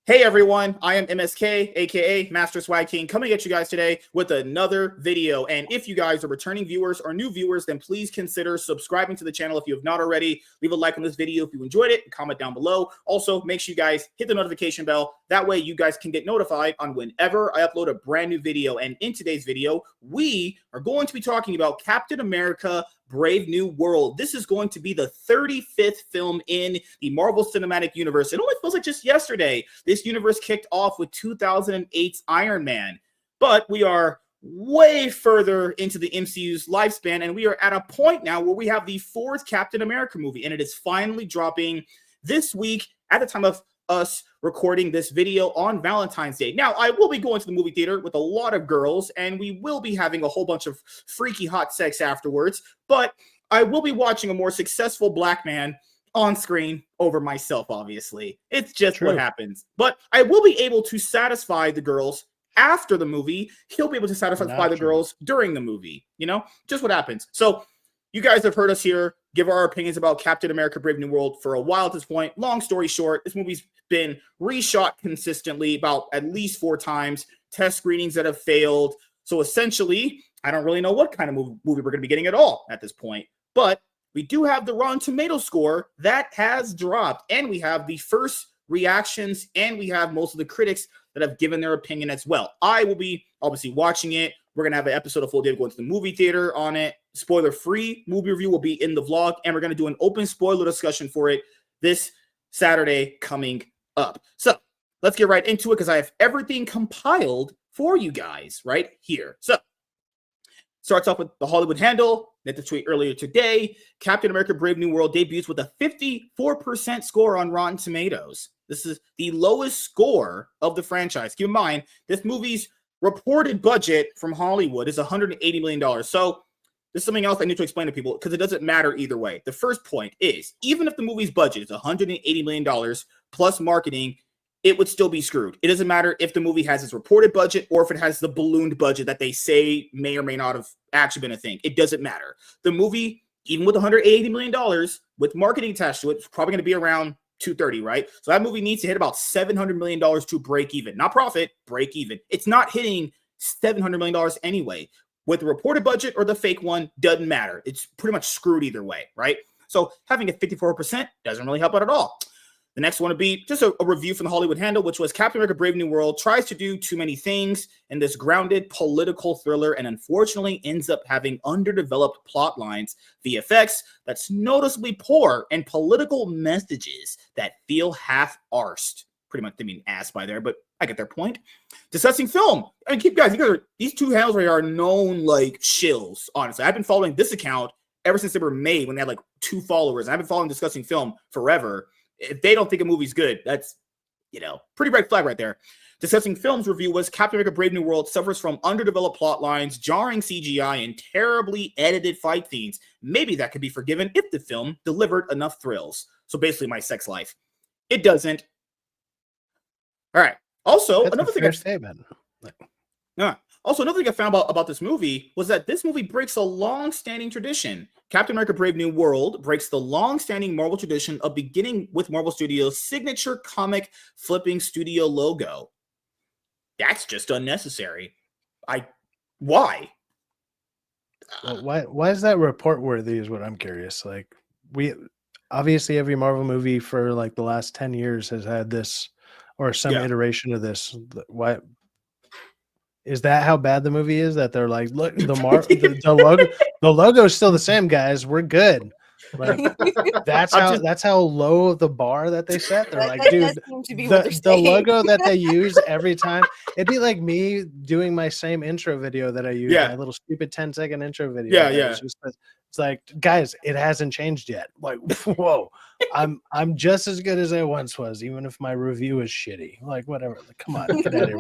Hey everyone, I am MSK, aka Master Swag King, coming at you guys today with another video. And if you guys are returning viewers or new viewers, then please consider subscribing to the channel if you have not already. Leave a like on this video if you enjoyed it, and comment down below. Also, make sure you guys hit the notification bell. That way you guys can get notified on whenever I upload a brand new video. And in today's video, we are going to be talking about Captain America Brave New World. This is going to be the 35th film in the Marvel Cinematic Universe. It only feels like just yesterday this universe kicked off with 2008's Iron Man. But we are way further into the MCU's lifespan, and we are at a point now where we have the 4th Captain America movie, and it is finally dropping this week at the time of us recording this video on Valentine's Day. Now, I will be going to the movie theater with a lot of girls, and we will be having a whole bunch of freaky hot sex afterwards, but I will be watching a more successful black man on screen over myself, obviously. It's just what happens. But I will be able to satisfy the girls after the movie. He'll be able to satisfy the girls during the movie. You know, just what happens. So you guys have heard us here give our opinions about Captain America Brave New World for a while at this point. Long story short, this movie's been reshot consistently about at least 4 times, test screenings that have failed. So essentially, I don't really know what kind of movie we're going to be getting at all at this point. But we do have the Rotten Tomatoes score that has dropped, and we have the first reactions, and we have most of the critics that have given their opinion as well. I will be obviously watching it. We're going to have an episode of Full Day going to the movie theater on it. Spoiler-free movie review will be in the vlog, and we're going to do an open spoiler discussion for it this Saturday coming up. So let's get right into it because I have everything compiled for you guys right here. So starts off with the Hollywood Handle. At the tweet earlier today, Captain America Brave New World debuts with a 54% score on Rotten Tomatoes. This is the lowest score of the franchise. Keep in mind, this movie's reported budget from Hollywood is $180 million. So this is something else I need to explain to people because it doesn't matter either way. The first point is, even if the movie's budget is $180 million plus marketing, it would still be screwed. It doesn't matter if the movie has its reported budget or if it has the ballooned budget that they say may or may not have actually been a thing. It doesn't matter. The movie, even with $180 million, with marketing attached to it, it's probably going to be around 230, right? So that movie needs to hit about $700 million to break even. Not profit, break even. It's not hitting $700 million anyway. With the reported budget or the fake one, doesn't matter. It's pretty much screwed either way, right? So having a 54% doesn't really help out at all. The next one would be just a review from the Hollywood Handle, which was Captain America Brave New World tries to do too many things in this grounded political thriller and unfortunately ends up having underdeveloped plot lines, VFX that's noticeably poor, and political messages that feel half-arsed. Pretty much, I mean ass by there, but I get their point. Discussing film. I mean, these two handles right here are known like shills, honestly. I've been following this account ever since they were made when they had like 2 followers. And I've been following Discussing Film forever. If they don't think a movie's good, that's, you know, pretty red flag right there. Discussing Film's review was Captain America Brave New World suffers from underdeveloped plot lines, jarring CGI, and terribly edited fight scenes. Maybe that could be forgiven if the film delivered enough thrills. So basically my sex life. It doesn't. All right. Also, another thing I found about this movie was that this movie breaks a long-standing tradition. Captain America Brave New World breaks the long-standing Marvel tradition of beginning with Marvel Studios' signature comic flipping studio logo. That's just unnecessary. Why? Well, why is that report worthy is what I'm curious. Like, we obviously every Marvel movie for like the last 10 years has had this or some iteration of this. Why is that how bad the movie is that they're like, look, the logo is still the same, guys. We're good. Like that's how low the bar that they set. They're like, dude, the logo that they use every time. It'd be like me doing my same intro video that I use, my little stupid 10-second intro video. Yeah. It's It's like, guys, it hasn't changed yet. Like, whoa, I'm just as good as I once was, even if my review is shitty. Like, whatever. Like, come on, get out of here.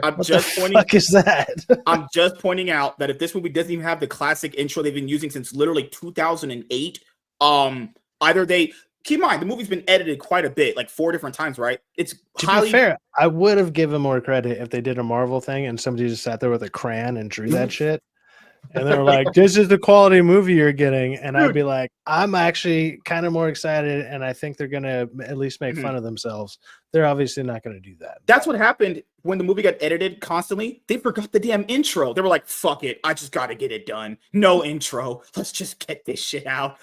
I'm What just the pointing. fuck is that? I'm just pointing out that if this movie doesn't even have the classic intro they've been using since literally 2008, either they keep in mind the movie's been edited quite a bit, like 4 different times, right? It's To highly be fair, I would have given more credit if they did a Marvel thing and somebody just sat there with a crayon and drew that shit. And they were like, this is the quality movie you're getting. And I'd be like, I'm actually kind of more excited. And I think they're going to at least make fun of themselves. They're obviously not going to do that. That's what happened when the movie got edited constantly. They forgot the damn intro. They were like, fuck it. I just got to get it done. No intro. Let's just get this shit out.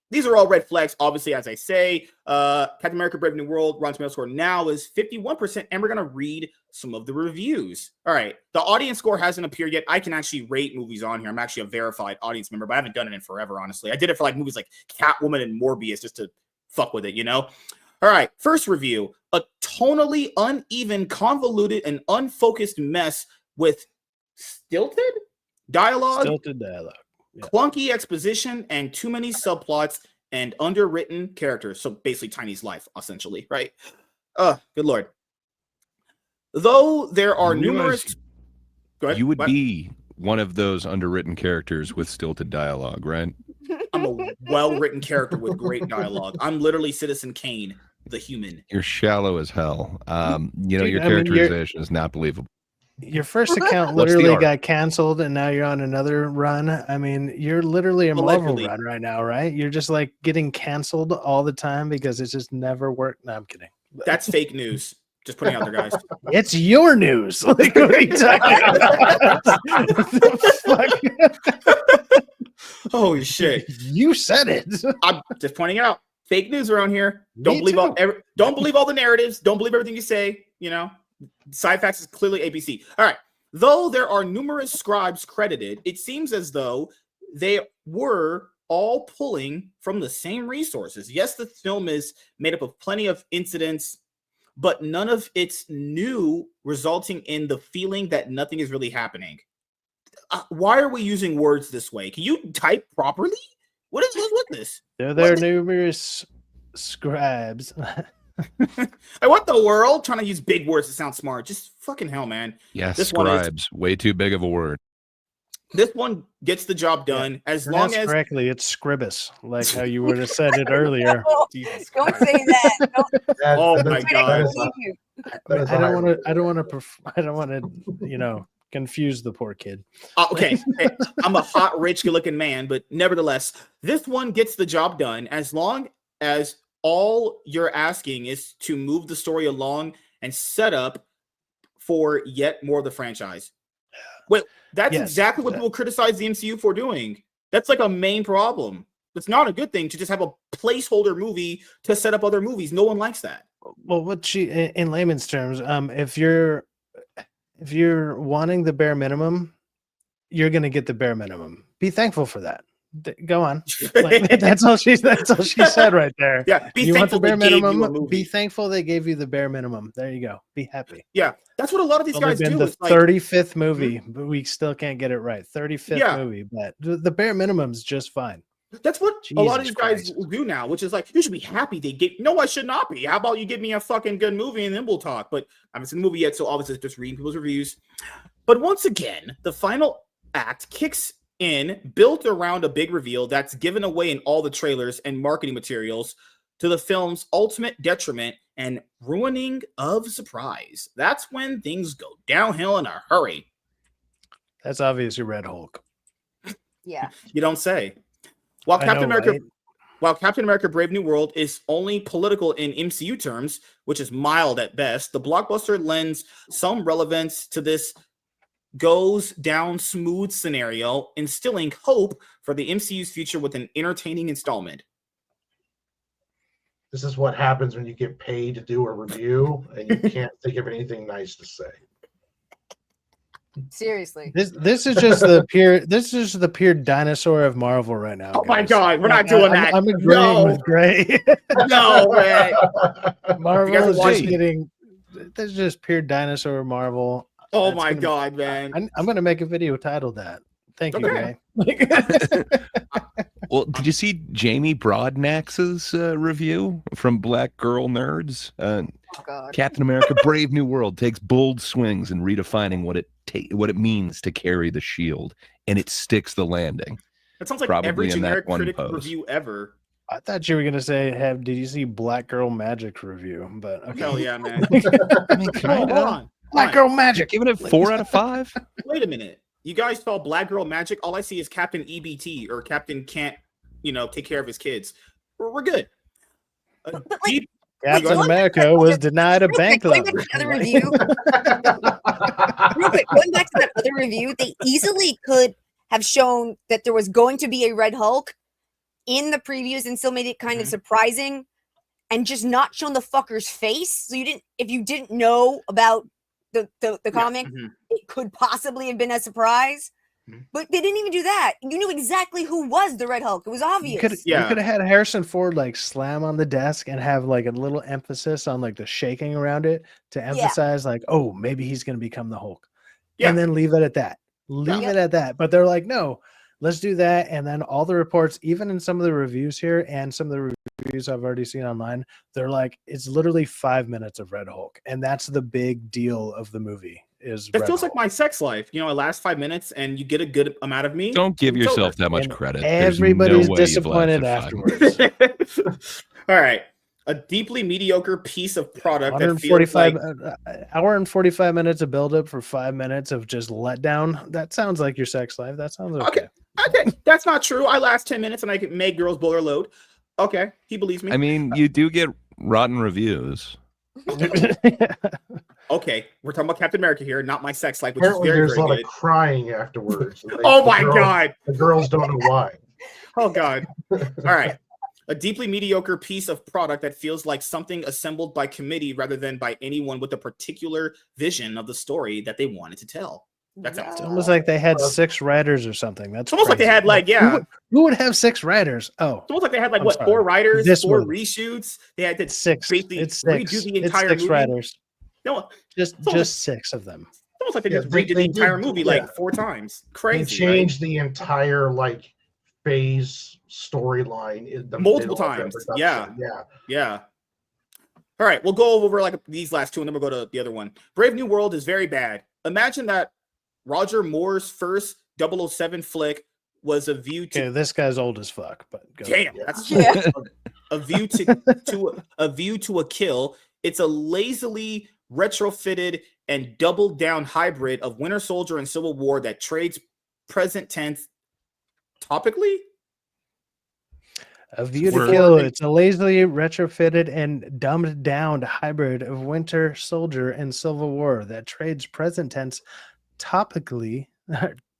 These are all red flags, obviously, as I say. Captain America Brave New World, Rotten Tomatoes score now is 51%, and we're going to read some of the reviews. All right, the audience score hasn't appeared yet. I can actually rate movies on here. I'm actually a verified audience member, but I haven't done it in forever, honestly. I did it for like movies like Catwoman and Morbius just to fuck with it, you know? All right, first review. A tonally uneven, convoluted, and unfocused mess with stilted dialogue. Yeah. Clunky exposition and too many subplots and underwritten characters. So basically Tiny's life, essentially, right? Good Lord. Though there are numerous... Go ahead. You would be one of those underwritten characters with stilted dialogue, right? I'm a well-written character with great dialogue. I'm literally Citizen Kane, the human. You're shallow as hell. Your Dude, characterization is not believable. Your first account literally got canceled, and now you're on another run. I mean, you're literally a Marvel run right now, right? You're just like getting canceled all the time because it just never worked. No, I'm kidding. That's fake news. Just putting out there, guys. It's your news. Like, what are you talking about? Holy shit! You said it. I'm just pointing out fake news around here. Don't believe all the narratives. Don't believe everything you say. You know. Sci-Fax is clearly ABC. All right. Though there are numerous scribes credited, it seems as though they were all pulling from the same resources. Yes, the film is made up of plenty of incidents, but none of it's new, resulting in the feeling that nothing is really happening. Why are we using words this way? Can you type properly? What is this? There are numerous scribes. I want the world trying to use big words to sound smart. Just fucking hell, man. Yes, scribes. Way too big of a word. This one gets the job done as long as correctly. It's scribus, like how you would have said it earlier. Don't say that. Oh my god! I don't want to. Confuse the poor kid. Okay, I'm a hot, rich, good-looking man, but nevertheless, this one gets the job done as long as all you're asking is to move the story along and set up for yet more of the franchise. Well, that's exactly what people criticize the MCU for doing. That's like a main problem. It's not a good thing to just have a placeholder movie to set up other movies. No one likes that. Well, in layman's terms, if you're wanting the bare minimum, you're going to get the bare minimum. Be thankful for that. Go on. That's all she said right there. Yeah. You want the bare minimum? Be thankful they gave you the bare minimum. There you go. Be happy. Yeah. That's what a lot of these guys do. The 35th movie, but we still can't get it right. 35th movie, but the bare minimum is just fine. That's what a lot of these guys will do now, which is like, you should be happy they get. No, I should not be. How about you give me a fucking good movie and then we'll talk? But I haven't seen the movie yet, so obviously just reading people's reviews. But once again, the final act kicks in, built around a big reveal that's given away in all the trailers and marketing materials, to the film's ultimate detriment and ruining of surprise. That's when things go downhill in a hurry. That's obviously Red Hulk. Yeah. You don't say. While Captain America Brave New World is only political in MCU terms, which is mild at best, the blockbuster lends some relevance to this goes down smooth scenario, instilling hope for the MCU's future with an entertaining installment. This is what happens when you get paid to do a review and you can't think of anything nice to say. Seriously. This is just the pure dinosaur of Marvel right now. Oh my god, we're not doing that. I'm agreeing with Gray. No way. Marvel is just getting. This is just pure dinosaur Marvel. Oh my god, man! I'm gonna make a video titled that. Thank you, Okay. Ray. Well, did you see Jamie Broadnax's review from Black Girl Nerds? Oh, God. Captain America: Brave New World takes bold swings in redefining what it means to carry the shield, and it sticks the landing. That sounds like Probably every in that generic one critic pose. review ever. I thought you were gonna say, did you see Black Girl Magic review? But okay. Hell yeah, man. I mean, Hold kind on. of. Black Girl Magic. Giving it 4 out of 5. Wait a minute. You guys saw Black Girl Magic? All I see is Captain EBT or Captain can't, take care of his kids. We're good. But, Deep- Captain Real America was denied a Real bank quick, going loan. back to the other review. Real quick, going back to that other review, they easily could have shown that there was going to be a Red Hulk in the previews and still made it kind of surprising and just not shown the fucker's face. So if you didn't know about the comic, it could possibly have been a surprise. But they didn't even do that. You knew exactly who was the Red Hulk. It was obvious. You could have had Harrison Ford like slam on the desk and have like a little emphasis on like the shaking around it to emphasize like, oh, maybe he's going to become the Hulk. Yeah. And then leave it at that. Leave it at that. But they're like, no, let's do that. And then all the reports, even in some of the reviews here and some of the reviews I've already seen online, they're like, it's literally 5 minutes of Red Hulk. And that's the big deal of the movie. It feels like my sex life. It lasts 5 minutes and you get a good amount of me. Don't give It's yourself over. that much And credit. There's everybody's no way you've disappointed lasted 5 minutes. afterwards. All right. A deeply mediocre piece of product that feels 145 like hour and 45 minutes of buildup for 5 minutes of just letdown. That sounds like your sex life. That sounds okay. Okay, that's not true. I last 10 minutes and I can make girls blow their load. Okay, he believes me. I mean, you do get rotten reviews. Okay, we're talking about Captain America here, not my sex life, which Apparently, is very, there's a very lot good. of crying afterwards. Oh my God. The girls don't know why. Oh God. All right. A deeply mediocre piece of product that feels like something assembled by committee rather than by anyone with a particular vision of the story that they wanted to tell. That's It's all. almost like they had 6 writers or something. That's It's almost like they crazy. had like, yeah. Who would have 6 writers? Oh, It's almost like they had like I'm what, sorry. 4 writers, This 4 one. reshoots. They had to it's 6. basically It's redo 6. the It's entire 6 movie. writers. No, Just almost- 6 of them. it's almost like they Yeah, just they- redid the they entire did- movie yeah. like 4 times. They Crazy. Right? changed the entire phase storyline in the Multiple middle of times. production. Yeah. Yeah. Yeah. All right, we'll go over like these last 2 and then we'll go to the other one. Brave New World is very bad. Imagine that Roger Moore's first 007 flick was A View to Okay, this guy's old as fuck, but go Damn, ahead. that's Yeah. a view to a view to a kill. It's a lazily retrofitted and doubled down hybrid of Winter Soldier and Civil War that trades present tense topically. A View to Word. Kill. It's a lazily retrofitted and dumbed down hybrid of Winter Soldier and Civil War that trades present tense topically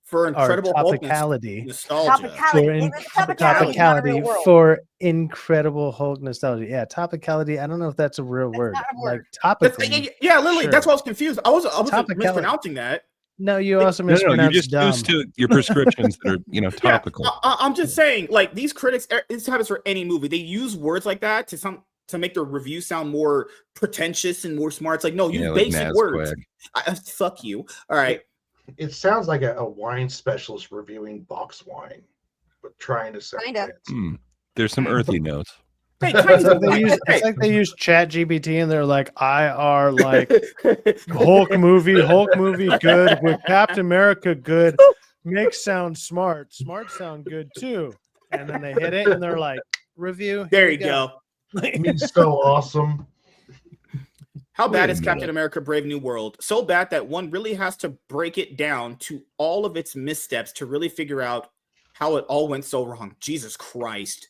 For or incredible Hulk topicality. nostalgia. Topicality. It was topicality, not a real Topicality world. for Incredible Hulk nostalgia. Yeah, topicality. I don't know if that's a real That's word. not a Like word. topically. Yeah, literally. Sure. That's why I was confused. I was Topicality. mispronouncing that. No, you also No, mispronounced you're just dumb. used to your prescriptions that are, Yeah, topical. I'm just saying, like these critics, this happens for any movie. They use words like that to make their review sound more pretentious and more smart. It's like, no, use Yeah, like basic words. Nasquag. Fuck you. All right. It sounds like a wine specialist reviewing box wine, but trying to sound Kinda. fancy. There's some earthy notes. Hey, It's like they hey, use, it's like they use Chat GPT and they're like, IR like Hulk movie good with Captain America good. Makes sound smart. Smart sound good too. And then they hit it and they're like, review. there here you we go. It's so awesome. How bad Wait a is Captain minute. America Brave New World? So bad that one really has to break it down to all of its missteps to really figure out how it all went so wrong. Jesus Christ.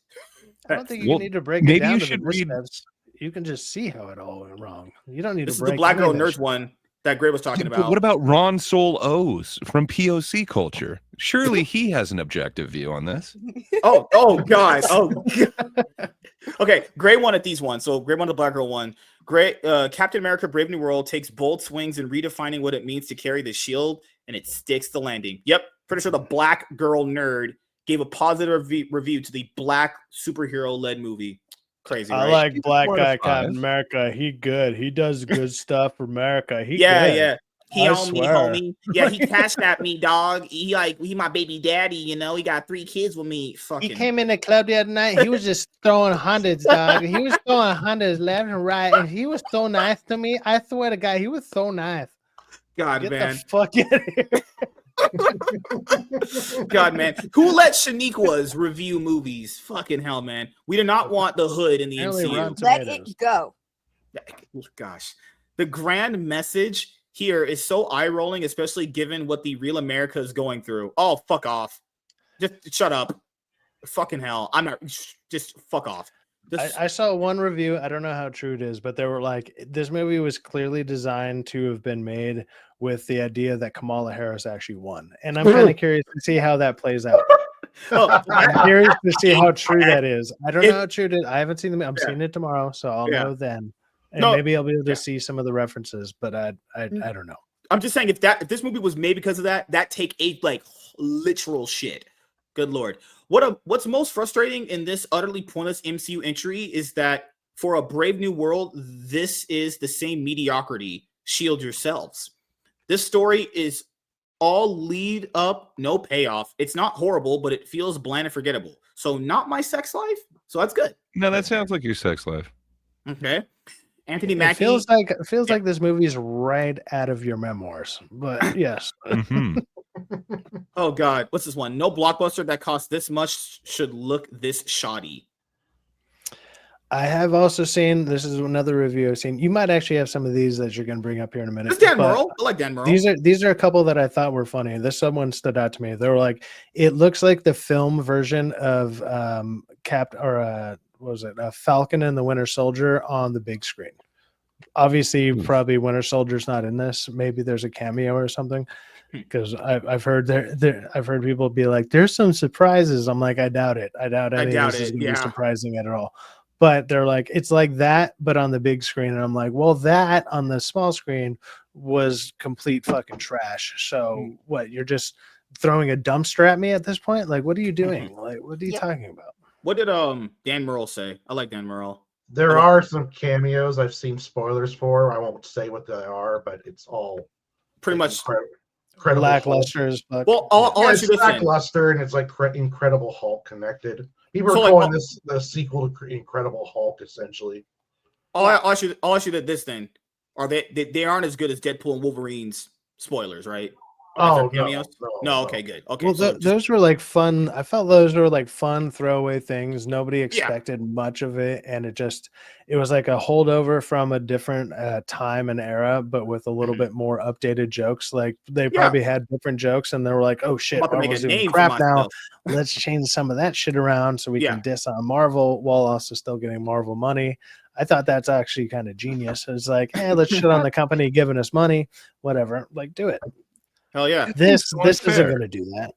I don't think you Well, need to break maybe it down you to the should read- missteps. You can just see how it all went wrong. You don't need This to is the break Black any Girl of that Nerds shit. one that Gray was talking Yeah, but about. what about Ron Sol O's from POC culture? Surely he has an objective view on this. Oh God. Oh God. Okay, Gray wanted these ones. So Gray wanted the Black Girl one. Gray Captain America Brave New World takes bold swings in redefining what it means to carry the shield, and it sticks the landing. Yep, pretty sure the Black Girl Nerd gave a positive review to the black superhero led movie. Crazy, I right? like Black 4 out of Guy 5. Captain America. He good. He does good stuff for America. He yeah, good. yeah. He I on me, swear. homie. Yeah, he cashed at me, dog. He my baby daddy. You know, he got 3 kids with me. He Fucking came in the club the other night. He was just throwing hundreds, dog. He was throwing hundreds left and right, and he was so nice to me. I swear to God, he was so nice. God, Get man. the fuck out of here. God, man. Who let Shaniquas review movies? Fucking hell, man. We do not want the hood in the Apparently MCU. Rotten Let Tomatoes. it go. Gosh, the grand message here is so eye rolling, especially given what the real America is going through. Oh, fuck off. Just shut up. Fucking hell. I'm not. Just fuck off. Just, I saw one review. I don't know how true it is, but they were like, this movie was clearly designed to have been made with the idea that Kamala Harris actually won. And I'm kind of curious to see how that plays out. oh, I'm curious to see how true Okay. that is. I don't know how true it is. I haven't seen them. I'm Yeah. seeing it tomorrow, so I'll Yeah. know then. And No, maybe I'll be able to yeah. see some of the references, but I don't know. I'm just saying if this movie was made because of that take a like literal shit. Good lord. What's most frustrating in this utterly pointless MCU entry is that for a Brave New World, this is the same mediocrity. Shield yourselves. This story is all lead up, no payoff. It's not horrible, but it feels bland and forgettable. So not my sex life. So that's good. No, that sounds like your sex life. Okay. Anthony It Mackie. feels like this movie is right out of your memoirs. But yes. Mhm. Oh God, what's this one? No blockbuster that costs this much should look this shoddy. I have also seen, this is another review I've seen. You might actually have some of these that you're going to bring up here in a minute. It's Dan but Murrell. I like Dan Murrell. These are a couple that I thought were funny. This someone stood out to me. They were like, it looks like the film version of what was it? Falcon and the Winter Soldier on the big screen. Obviously, probably Winter Soldier's not in this. Maybe there's a cameo or something. Because I've heard I've heard people be like, "There's some surprises." I'm like, I doubt it. I doubt any of this is going to be surprising at all. But they're like, it's like that, but on the big screen. And I'm like, well, that on the small screen was complete fucking trash. So what? You're just throwing a dumpster at me at this point? Like, what are you doing? Like, what are you talking about? What did Dan Murrell say? I like Dan Murrell. There are some cameos I've seen spoilers for. I won't say what they are, but it's all pretty much incredible. Lackluster as fuck. Well, I'll ask you this lackluster, and it's like Incredible Hulk connected. People are calling this the sequel to Incredible Hulk, essentially. I'll ask you this then. Are they aren't as good as Deadpool and Wolverine's spoilers, right? Oh, no. Okay, good. Okay, well, those were like fun. I felt those were like fun throwaway things. Nobody expected much of it, and it was like a holdover from a different time and era, but with a little bit more updated jokes. Like they probably had different jokes, and they were like, "Oh shit, Marvel's doing crap now. Let's change some of that shit around so we can diss on Marvel while also still getting Marvel money." I thought that's actually kind of genius. It's like, hey, let's shit on the company giving us money, whatever. Like, do it. Hell yeah. This isn't going to do that.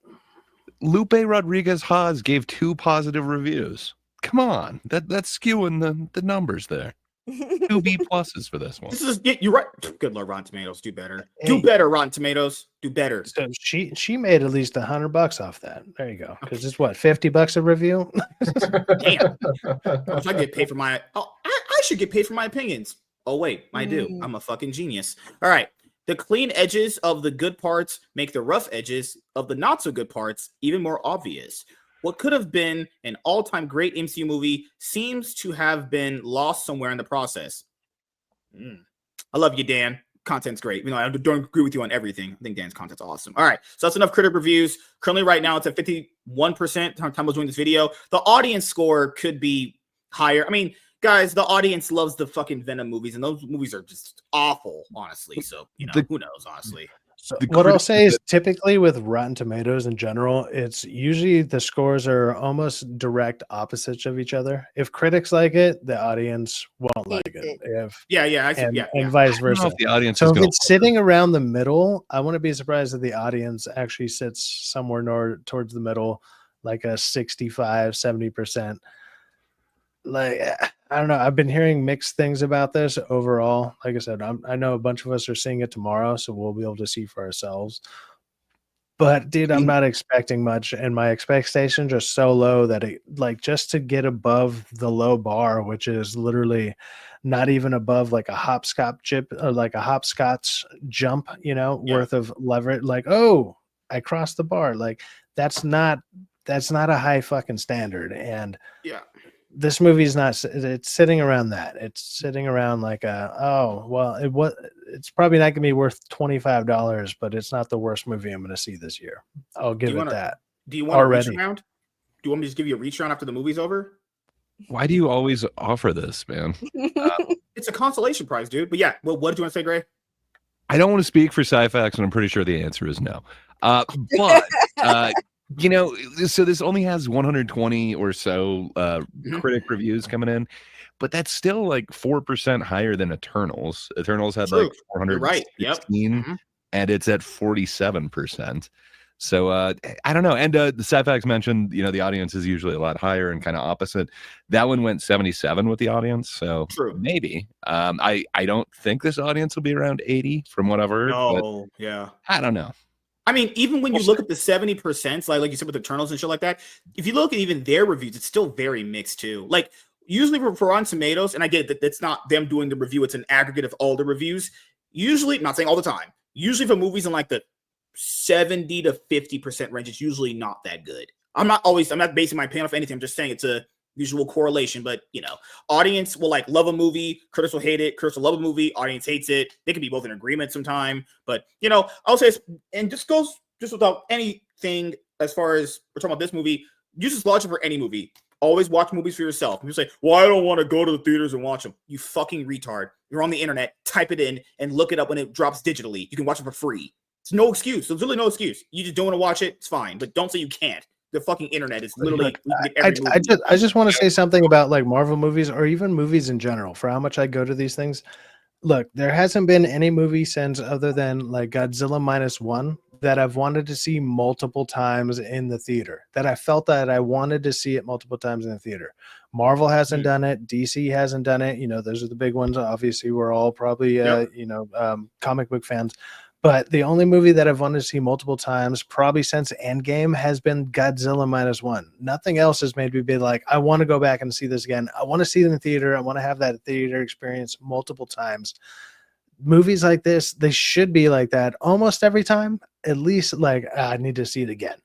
Lupe Rodriguez Haas gave 2 positive reviews. Come on. That's skewing the numbers there. 2 B pluses for this one. You're right. Good Lord, Rotten Tomatoes. Do better. Hey. Do better, Rotten Tomatoes. Do better. So she made at least $100 off that. There you go. Because it's what, $50 a review? Damn. If I get paid for I should get paid for my opinions. Oh wait, I do. I'm a fucking genius. All right. The clean edges of the good parts make the rough edges of the not so good parts even more obvious. What could have been an all-time great MCU movie seems to have been lost somewhere in the process. I love you, Dan. Content's great. You know, I don't agree with you on everything. I think Dan's content's awesome. All right, so that's enough critic reviews. Currently, right now, it's at 51%. Time I was doing this video. The audience score could be higher. I mean, guys, the audience loves the fucking Venom movies, and those movies are just awful, honestly. So, you know, who knows, honestly. So what I'll say is typically with Rotten Tomatoes in general, it's usually the scores are almost direct opposites of each other. If critics like it, the audience won't like it. And vice versa. If the audience so if it's sitting around the middle, I wouldn't be surprised if the audience actually sits somewhere towards the middle, like a 65, 70%. Like, I don't know. I've been hearing mixed things about this overall. Like I said, I know a bunch of us are seeing it tomorrow, so we'll be able to see for ourselves. But dude, I'm not expecting much, and my expectations are so low that it like just to get above the low bar, which is literally not even above like a hopscotch chip or like a hopscotch jump, worth of leverage. Like, oh, I crossed the bar. Like that's not a high fucking standard. And Yeah. this movie's not. It's sitting around that. It's sitting around like it's probably not gonna be worth $25, but it's not the worst movie I'm gonna see this year. I'll give it that. Do you want already. a reach around? Do you want me to just give you a reach around after the movie's over? Why do you always offer this, man? It's a consolation prize, dude. But yeah, well, what did you want to say, Gray? I don't want to speak for Syphax, and I'm pretty sure the answer is no. But so this only has 120 or so critic reviews coming in, but that's still like 4% higher than Eternals. Eternals had like 416, right. and it's at 47%. So I don't know. And the Syphax mentioned, the audience is usually a lot higher and kind of opposite. That one went 77 with the audience. So maybe. I don't think this audience will be around 80 from what I've heard. No, yeah. I don't know. I mean, even when you look at the 70%, like you said with Eternals and shit like that, if you look at even their reviews, it's still very mixed too. Like usually for Rotten Tomatoes, and I get that it's not them doing the review, it's an aggregate of all the reviews. Usually, not saying all the time, usually for movies in like the 70 to 50% range, it's usually not that good. I'm not basing my opinion off anything. I'm just saying it's a usual correlation, but audience will like love a movie, critics will hate it, critics will love a movie, audience hates it. They can be both in agreement sometime, but I'll say, and this goes just without anything as far as we're talking about this movie, use this logic for any movie. Always watch movies for yourself. You say, well, I don't want to go to the theaters and watch them. You fucking retard. You're on the internet, type it in and look it up when it drops digitally. You can watch it for free. It's no excuse. There's literally no excuse. You just don't want to watch it. It's fine, but don't say you can't. The fucking internet is literally. I just want to say something about like Marvel movies or even movies in general. For how much I go to these things, look, there hasn't been any movie since other than like Godzilla -1 that I've wanted to see multiple times in the theater. That I felt that I wanted to see it multiple times in the theater. Marvel hasn't done it. DC hasn't done it. Those are the big ones. Obviously, we're all probably comic book fans. But the only movie that I've wanted to see multiple times, probably since Endgame, has been Godzilla -1. Nothing else has made me be like, I want to go back and see this again. I want to see it in the theater. I want to have that theater experience multiple times. Movies like this, they should be like that almost every time. At least like, I need to see it again.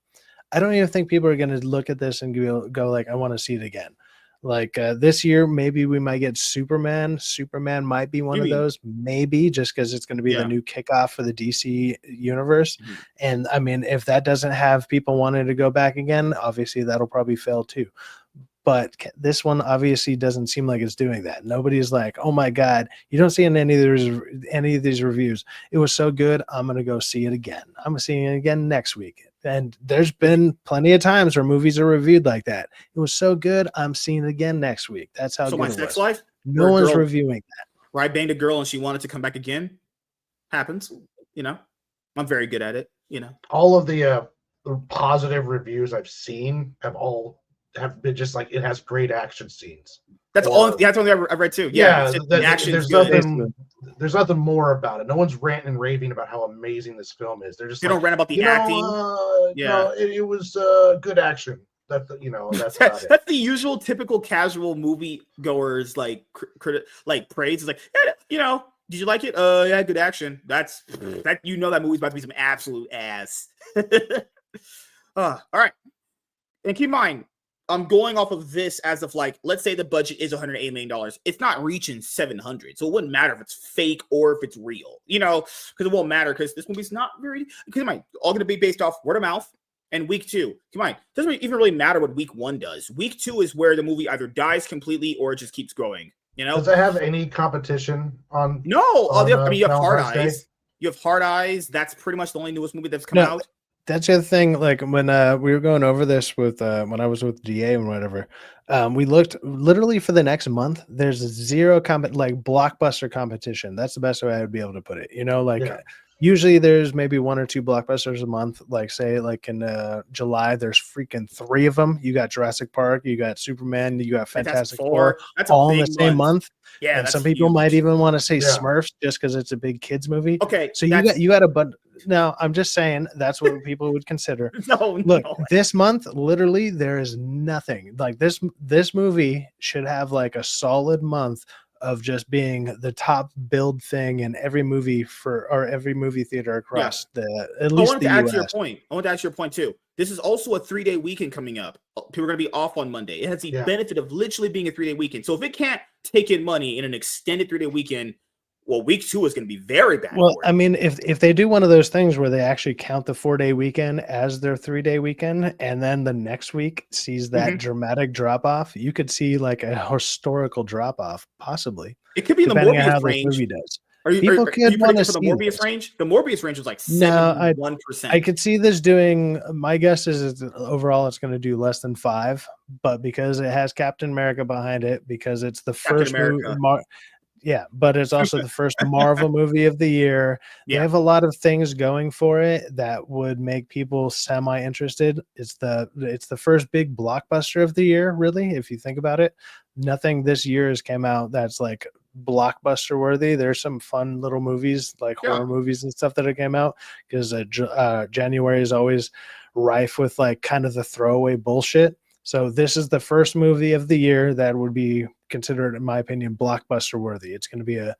I don't even think people are going to look at this and go like, I want to see it again. Like this year, maybe we might get Superman. Superman might be one of those, maybe just because it's going to be the new kickoff for the DC universe. And I mean, if that doesn't have people wanting to go back again, obviously that'll probably fail too. But this one obviously doesn't seem like it's doing that. Nobody's like, oh my God, you don't see in any of these reviews, it was so good, I'm going to go see it again. I'm going to see it again next week. And there's been plenty of times where movies are reviewed like that. It was so good, I'm seeing it again next week. That's how good My it Sex was. Life? No one's reviewing that. Where I banged a girl and she wanted to come back again. Happens, I'm very good at it, All of the positive reviews I've seen have been just like, it has great action scenes. That's all. Yeah, that's only I've read too. Yeah, the action. There's nothing more about it. No one's ranting and raving about how amazing this film is. They're just don't rant about the acting. It was good action. That's about it. That's the usual typical casual movie goers like praise. It's like, did you like it? Yeah, good action. That's that that movie's about to be some absolute ass. All right, and keep in mind, I'm going off of this as of like, let's say the budget is $180 million. It's not reaching 700. So it wouldn't matter if it's fake or if it's real, because it won't matter because this movie's not very, because all going to be based off word of mouth and week 2. Come on, doesn't even really matter what week 1 does. Week 2 is where the movie either dies completely or it just keeps growing, Does it have any competition on? No. You have Hard Eyes. You have Hard Eyes. That's pretty much the only newest movie that's come out. That's the other thing. Like when we were going over this with when I was with DA and whatever, we looked literally for the next month. There's zero blockbuster competition. That's the best way I would be able to put it. Usually there's maybe 1 or 2 blockbusters a month. Like say like in July, there's freaking 3 of them. You got Jurassic Park, you got Superman, you got Fantastic Four, all in the same month. Yeah, and some people might even want to say Smurfs just because it's a big kids movie. Okay, so you got a bunch. No, I'm just saying that's what people would consider. No, Look, no. this month, literally, there is nothing like this. This movie should have like a solid month of just being the top billed thing in every movie or every movie theater across at least I wanted the to add US. to your point. I want to add to your point too. This is also a 3-day weekend coming up. People are going to be off on Monday. It has the benefit of literally being a 3-day weekend. So if it can't take in money in an extended 3-day weekend, well, week 2 is going to be very bad. Well, I mean, if they do one of those things where they actually count the 4-day weekend as their 3-day weekend, and then the next week sees that dramatic drop off, you could see like a historical drop off, possibly. It could be in the depending on Morbius how range. This movie does. People could want to for the see Morbius this. range. The Morbius range was like 71%. I could see this doing. My guess is overall it's going to do less than 5, but because it has Captain America behind it, because it's the first movie. Yeah, but it's also the first Marvel movie of the year. They have a lot of things going for it that would make people semi-interested. It's the first big blockbuster of the year, really, if you think about it. Nothing this year has came out that's like blockbuster worthy. There's some fun little movies like horror movies and stuff that have came out, because January is always rife with like kind of the throwaway bullshit. So this is the first movie of the year that would be considered, in my opinion, blockbuster worthy. It's going to be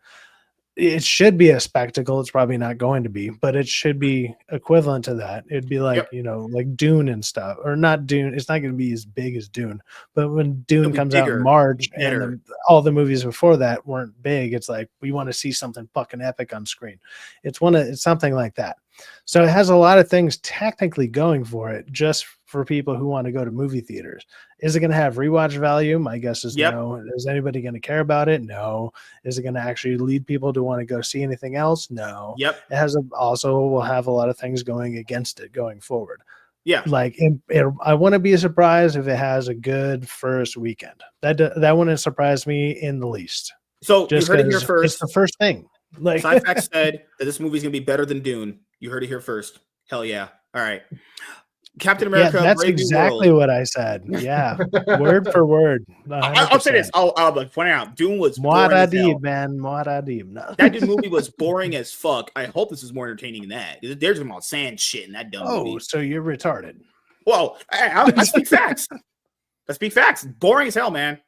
it should be a spectacle. It's probably not going to be, but it should be equivalent to that. It'd be like, like Dune and stuff, or not Dune. It's not going to be as big as Dune, but when Dune comes out in March and all the movies before that weren't big, it's like, we want to see something fucking epic on screen. It's something like that. So it has a lot of things technically going for it, just for people who want to go to movie theaters. Is it going to have rewatch value? My guess is no. Is anybody going to care about it? No. Is it going to actually lead people to want to go see anything else? No. Yep. It has also will have a lot of things going against it going forward. Yeah. Like I wouldn't be surprised if it has a good first weekend. That wouldn't surprise me in the least. So just you heard it here first. It's the first thing. Like Sci-Fax said that this movie is going to be better than Dune. You heard it here first. Hell yeah. All right. Captain America. Yeah, that's exactly what I said. Yeah, word for word. I'll say this. I'll point out. Dune was Muad'Dib, man. Muad'Dib. No. That Dune movie was boring as fuck. I hope this is more entertaining than that. There's about sand shit in that dumb movie. Oh, so you're retarded. Well, I speak facts. I speak facts. Boring as hell, man.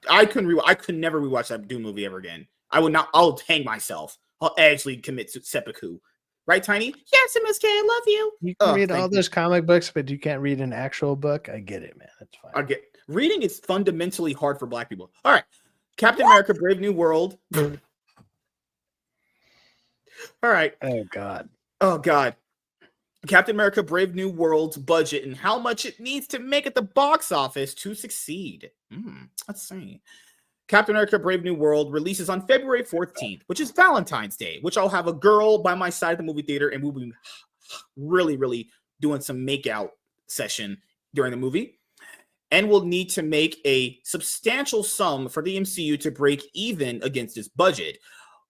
I could never rewatch that Dune movie ever again. I would not. I'll hang myself. I'll actually commit seppuku. Right, Tiny? Yes, MSK, I love you. You can read all those comic books, but you can't read an actual book. I get it, man. That's fine. Reading is fundamentally hard for Black people. All right. Captain America, Brave New World. All right. Oh, God. Oh, God. Captain America, Brave New World's budget and how much it needs to make at the box office to succeed. Let's see. Captain America Brave New World releases on February 14th, which is Valentine's Day, which I'll have a girl by my side at the movie theater, and we'll be really, really doing some makeout session during the movie. And we'll need to make a substantial sum for the MCU to break even against its budget.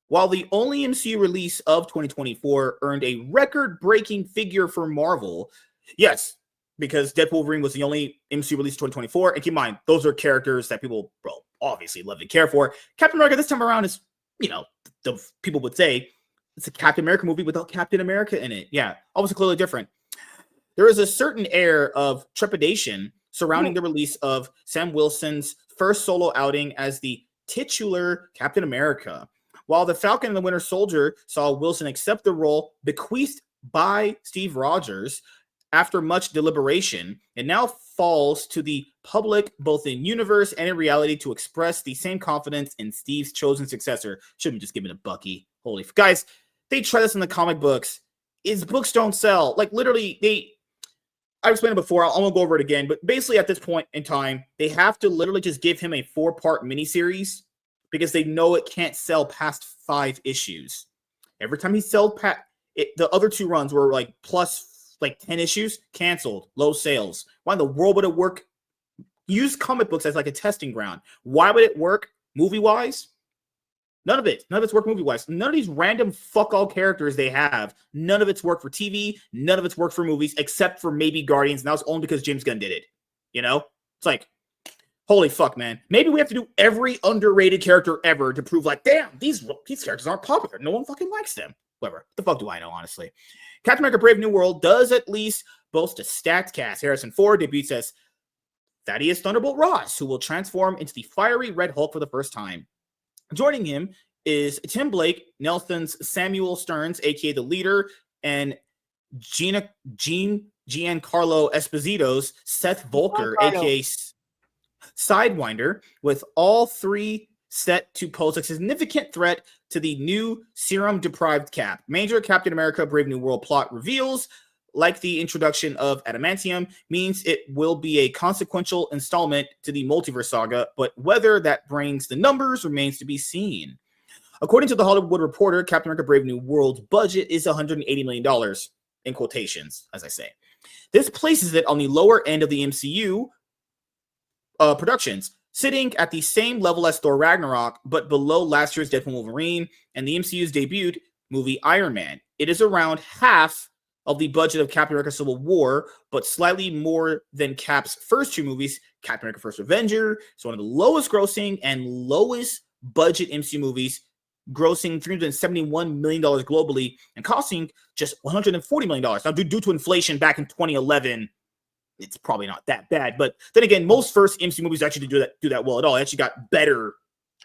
While the only MCU release of 2024 earned a record-breaking figure for Marvel, yes, because Deadpool Wolverine was the only MCU release of 2024. And keep in mind, those are characters that people, obviously love and care for. Captain America this time around is, the people would say it's a Captain America movie without Captain America in it. Yeah, obviously clearly different. There is a certain air of trepidation surrounding the release of Sam Wilson's first solo outing as the titular Captain America. While The Falcon and the Winter Soldier saw Wilson accept the role bequeathed by Steve Rogers after much deliberation, it now falls to the public, both in universe and in reality, to express the same confidence in Steve's chosen successor. Shouldn't just give it a Bucky. Holy guys, they try this in the comic books. His books don't sell. Like literally, I've explained it before. I won't go over it again, but basically at this point in time, they have to literally just give him a 4-part miniseries because they know it can't sell past 5 issues. Every time he sold the other 2 runs were like plus 10 issues, canceled, low sales. Why in the world would it work? Use comic books as like a testing ground. Why would it work movie-wise? None of it's work movie-wise. None of these random fuck-all characters they have, none of it's worked for TV, none of it's worked for movies, except for maybe Guardians, and that was only because James Gunn did it. It's like, holy fuck, man. Maybe we have to do every underrated character ever to prove like, damn, these characters aren't popular. No one fucking likes them. whatever. The fuck do I know, honestly? Captain America Brave New World does at least boast a stacked cast. Harrison Ford debuts as Thaddeus Thunderbolt Ross, who will transform into the fiery Red Hulk for the first time. Joining him is Tim Blake, Nelson's Samuel Stearns, aka the leader, and Giancarlo Esposito's Seth Volker, aka Sidewinder, with all three set to pose a significant threat to the new serum-deprived Cap. Major Captain America Brave New World plot reveals, like the introduction of adamantium, means it will be a consequential installment to the multiverse saga, but whether that brings the numbers remains to be seen. According to the Hollywood Reporter, Captain America Brave New World's budget is $180 million, in quotations, as I say. This places it on the lower end of the MCU productions, sitting at the same level as Thor Ragnarok, but below last year's Deadpool Wolverine and the MCU's debut movie Iron Man. It is around half of the budget of Captain America Civil War, but slightly more than Cap's first two movies, Captain America First Avenger. It's one of the lowest grossing and lowest budget MCU movies, grossing $371 million globally and costing just $140 million. Now, due to inflation back in 2011, it's probably not that bad. But then again, most first MCU movies actually do that well at all. It actually got better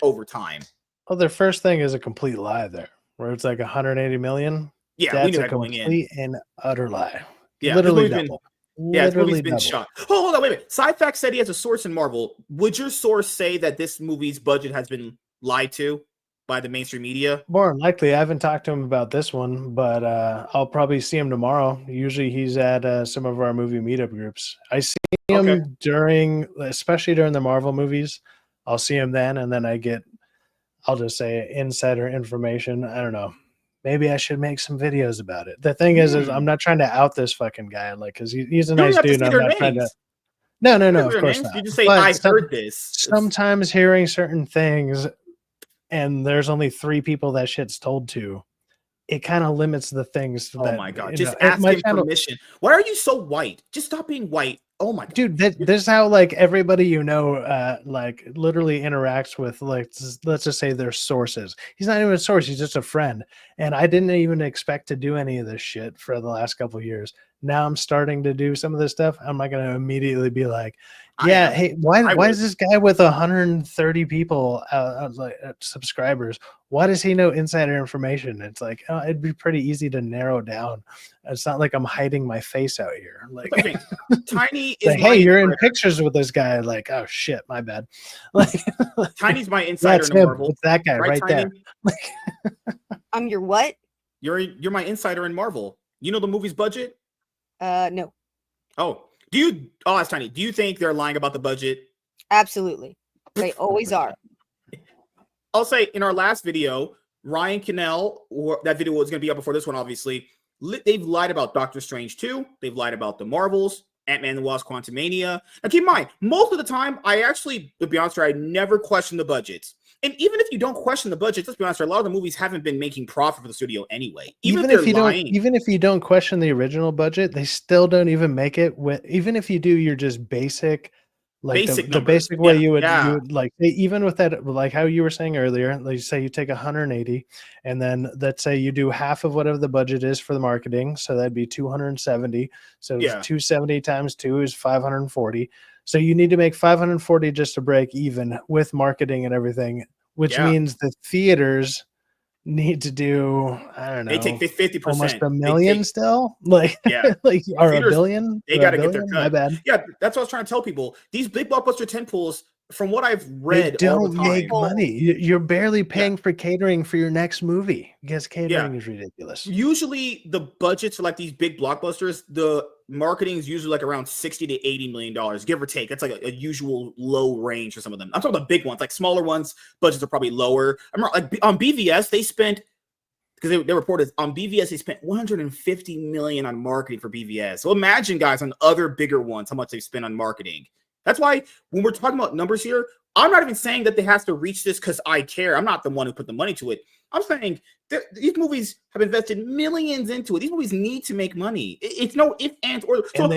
over time. Oh, their first thing is a complete lie there, where it's like 180 million. Yeah, that's we knew a that going in. complete and utter lie. Yeah, literally This double. movie's Literally been double. shot. Oh, hold on, wait a minute. Sci-Fact said he has a source in Marvel. Would your source say that this movie's budget has been lied to by the mainstream media? More than likely. I haven't talked to him about this one, but I'll probably see him tomorrow. Usually he's at some of our movie meetup groups. I see him especially during the Marvel movies. I'll see him then, and then I'll just say insider information. I don't know. Maybe I should make some videos about it. The thing is I'm not trying to out this fucking guy, like, because he's a nice dude. I'm not trying to. No, of course not. You just say, I heard this. Sometimes hearing certain things, and there's only 3 people that shit's told to, it kind of limits the things. Oh my god! Just ask him permission. Why are you so white? Just stop being white. Oh my god, dude! This is how like everybody like literally interacts with, like, let's just say their sources. He's not even a source; he's just a friend. And I didn't even expect to do any of this shit for the last couple of years. Now I'm starting to do some of this stuff. I'm not going to immediately be like, yeah, hey, why is this guy with 130 people subscribers? Why does he know insider information? It's like, it'd be pretty easy to narrow down. It's not like I'm hiding my face out here. Like, Tiny is like, hey, you're in pictures with this guy. Like, oh shit, my bad. Like, Tiny's my insider in Marvel. It's that guy right there. I'm your what? You're my insider in Marvel. You know the movie's budget? No. Oh, I'll ask Tiny. Do you think they're lying about the budget? Absolutely. They always are. I'll say in our last video, Ryan Cannell, that video was going to be up before this one, obviously. They've lied about Doctor Strange 2. They've lied about the Marvels, Ant-Man and the Wasp, Quantumania. Now, keep in mind, most of the time, to be honest, I never question the budgets. And even if you don't question the budget, let's be honest, a lot of the movies haven't been making profit for the studio anyway. Even if you don't question the original budget, they still don't even make it. Even if you do, you're just basic, like the basic way you would like, even with that, like how you were saying earlier, like say you take 180, and then let's say you do half of whatever the budget is for the marketing, so that'd be 270. So 270 times 2 is 540. So you need to make 540 just to break even with marketing and everything, which means the theaters need to do, I don't know, they take 50%, almost $1 million still, like, like, or $1 billion. They got to get their cut. My bad. Yeah, that's what I was trying to tell people. These big blockbuster tentpoles, from what I've read, they don't make money. You're barely paying for catering for your next movie because catering is ridiculous. Usually, the budgets for like these big blockbusters, the marketing is usually like around $60 to $80 million, give or take. That's like a usual low range for some of them. I'm talking about big ones, like smaller ones. Budgets are probably lower. I'm like on BVS, they spent, because they reported on BVS, they spent $150 million on marketing for BVS. So imagine, guys, on other bigger ones, how much they spend on marketing. That's why when we're talking about numbers here, I'm not even saying that they have to reach this because I care. I'm not the one who put the money to it. I'm saying these movies have invested millions into it. These movies need to make money. It's no ifs, ands, or so.